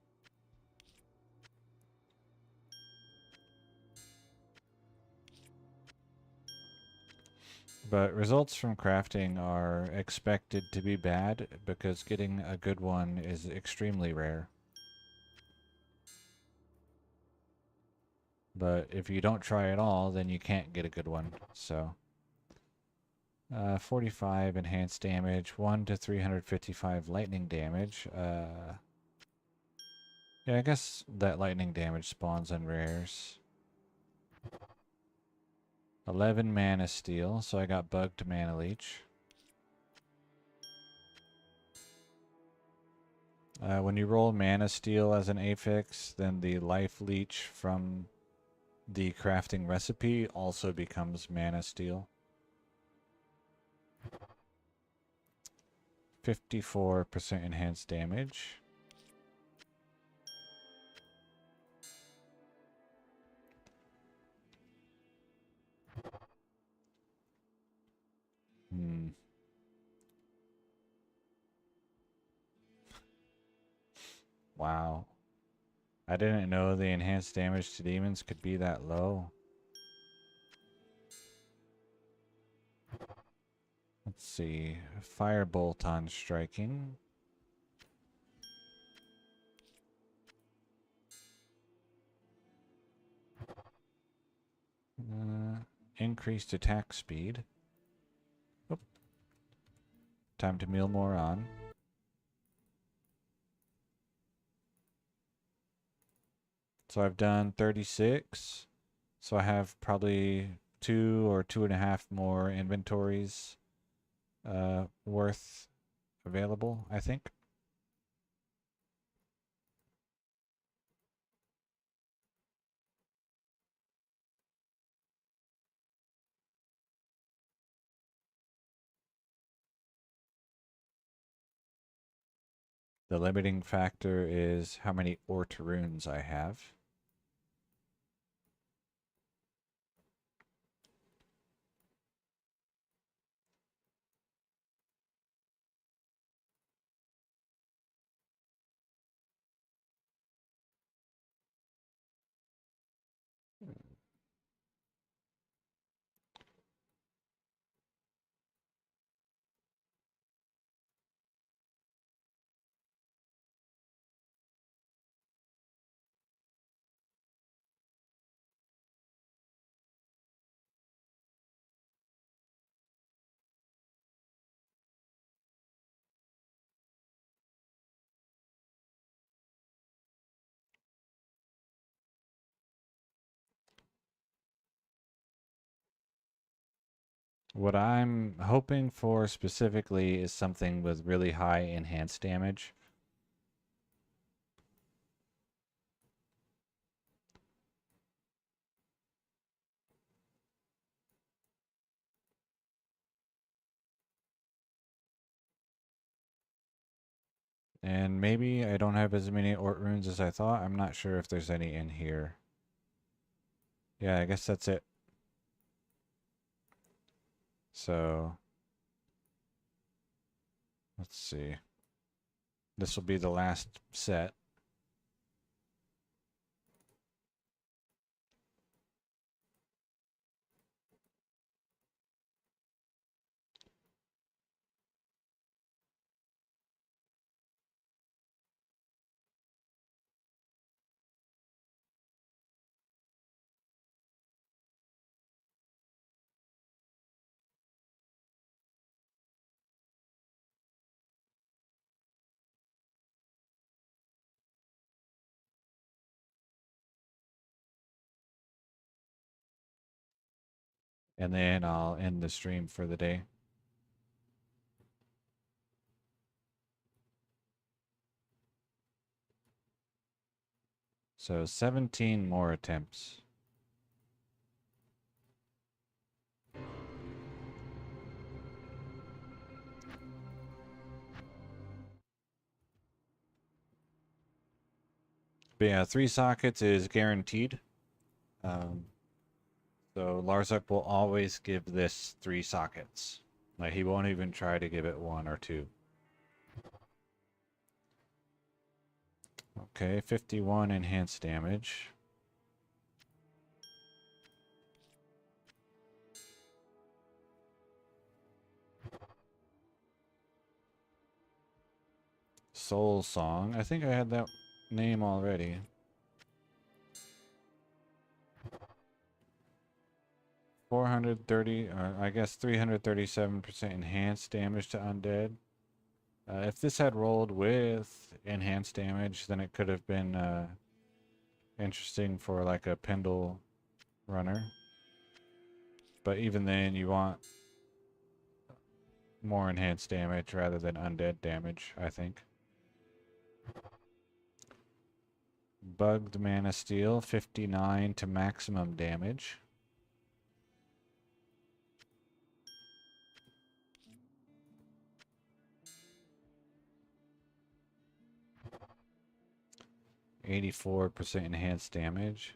But results from crafting are expected to be bad because getting a good one is extremely rare. But if you don't try at all, then you can't get a good one. So, 45 enhanced damage, 1 to 355 lightning damage. Yeah, I guess that lightning damage spawns on rares. 11 mana steal, so I got bugged mana leech. When you roll mana steal as an affix, then the life leech from the crafting recipe also becomes mana steal. 54% enhanced damage. Wow. I didn't know the enhanced damage to demons could be that low. Let's see. Firebolt on striking. Increased attack speed. Oop. Time to meal more on. So I've done 36. So I have probably 2 or 2.5 more inventories worth available, I think. The limiting factor is how many Ort runes I have. What I'm hoping for specifically is something with really high enhanced damage. And maybe I don't have as many Ort runes as I thought. I'm not sure if there's any in here. Yeah, I guess that's it. So, let's see. This will be the last set. And then I'll end the stream for the day. So 17 more attempts. But yeah, 3 sockets is guaranteed. So Larzuk will always give this 3 sockets. Like, he won't even try to give it 1 or 2. Okay, 51 enhanced damage. Soul Song. I think I had that name already. $430, or I guess 337% enhanced damage to undead. If this had rolled with enhanced damage, then it could have been interesting for like a Pendle runner. But even then, you want more enhanced damage rather than undead damage, I think. Bugged Mana Steel, 59 to maximum damage. %84 enhanced damage.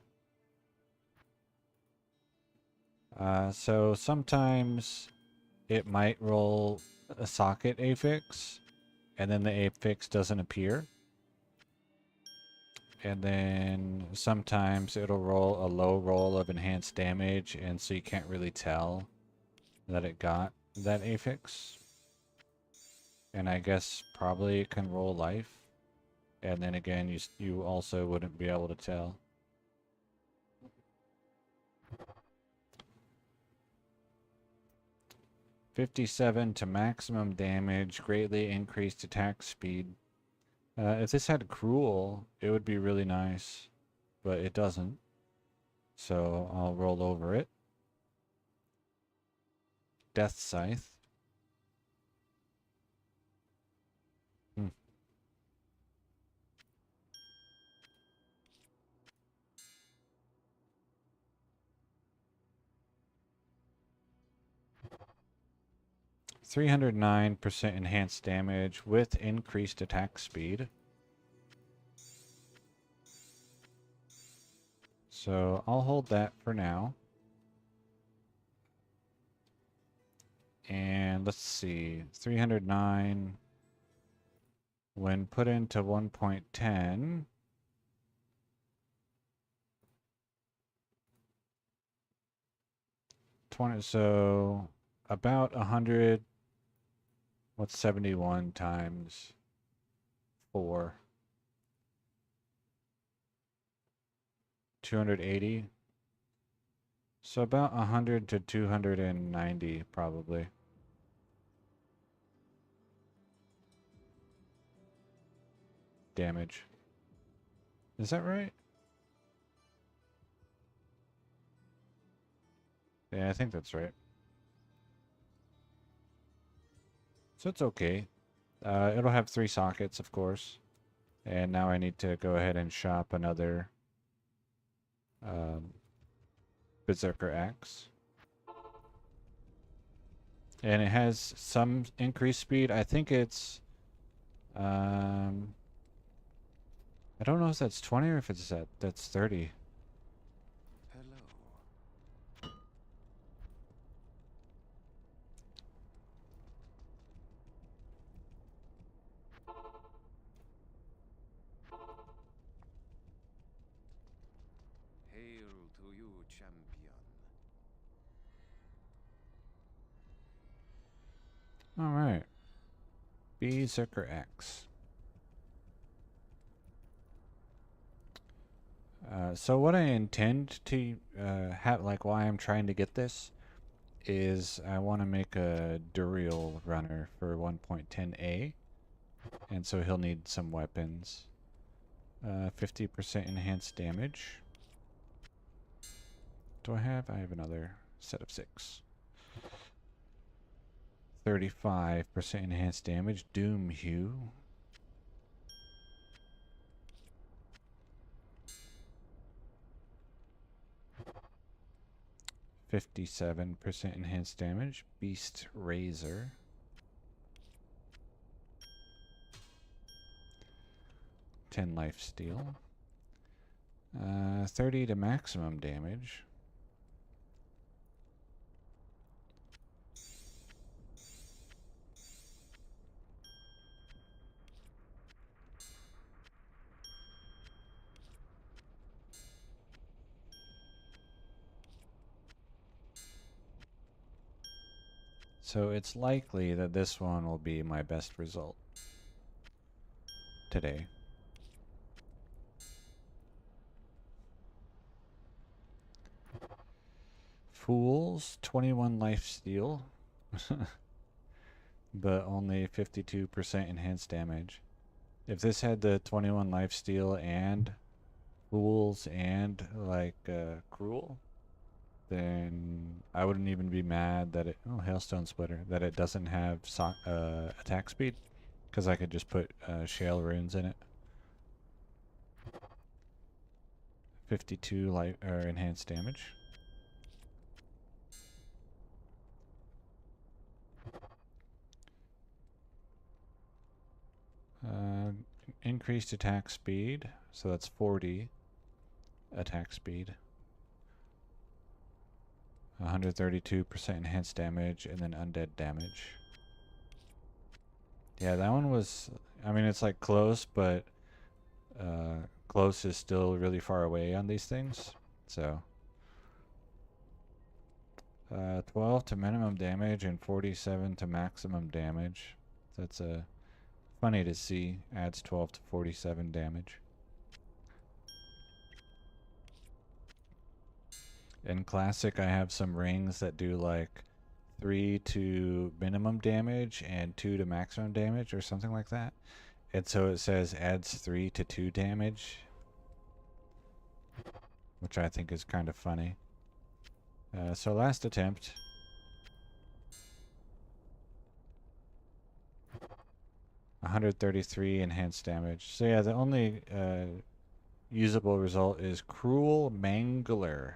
So sometimes it might roll a socket affix, and then the affix doesn't appear. And then sometimes it'll roll a low roll of enhanced damage, and so you can't really tell that it got that affix. And I guess probably it can roll life. And then again, you also wouldn't be able to tell. $57 to maximum damage, greatly increased attack speed. If this had Cruel, it would be really nice, but it doesn't. So I'll roll over it. Death Scythe. 309% enhanced damage with increased attack speed. So I'll hold that for now. And let's see, 309 when put into 1.10. So about 100. What's 71 times 4? 280. So about 100 to 290 probably. Damage. Is that right? Yeah, I think that's right. So it's okay. It'll have 3 sockets, of course. And now I need to go ahead and shop another Berserker Axe. And it has some increased speed. I think it's... I don't know if that's 20 or if it's that's 30. Hello. Hail to you, champion. Alright. Berserker Axe. So what I intend to have, like why I'm trying to get this, is I want to make a Duriel runner for 1.10a. And so he'll need some weapons. 50% enhanced damage. Do I have? I have another set of 6. 35% enhanced damage. Doom Hue. %57 enhanced damage. Beast Razor. 10 life steal. 30 to maximum damage. So it's likely that this one will be my best result today. Fools, 21 life steal, but only 52% enhanced damage. If this had the 21 life steal and fools and like cruel, then I wouldn't even be mad that it, oh, hailstone splitter, that it doesn't have attack speed, because I could just put shale runes in it. 52 life or enhanced damage. Increased attack speed, so that's 40 attack speed. 132% enhanced damage, and then undead damage. Yeah, that one was, I mean, it's like close, but close is still really far away on these things. So 12 to minimum damage and 47 to maximum damage. That's funny to see. Adds 12 to 47 damage. In classic, I have some rings that do like 3 to minimum damage and 2 to maximum damage or something like that. And so it says adds 3 to 2 damage, which I think is kind of funny. So last attempt. $133 enhanced damage. So yeah, the only usable result is Cruel Mangler.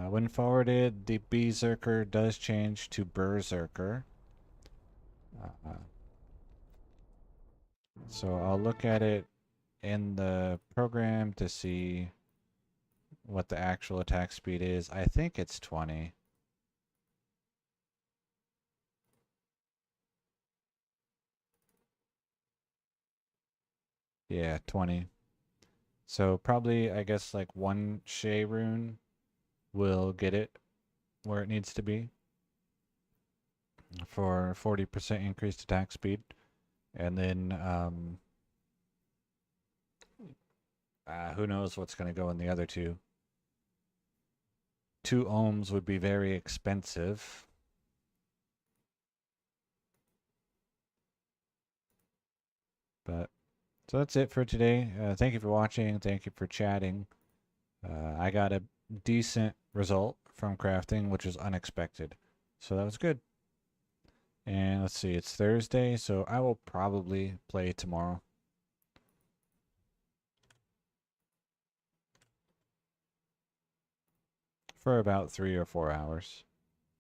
When forwarded, the Berserker does change to Berserker. So I'll look at it in the program to see what the actual attack speed is. I think it's 20. Yeah, 20. So probably, I guess, like one Shea rune will get it where it needs to be for 40% increased attack speed. And then who knows what's going to go in the other two. 2 ohms would be very expensive. But so that's it for today. Thank you for watching. Thank you for chatting. I got a decent result from crafting, which was unexpected. So that was good. And let's see, it's Thursday, so I will probably play tomorrow. For about 3 or 4 hours.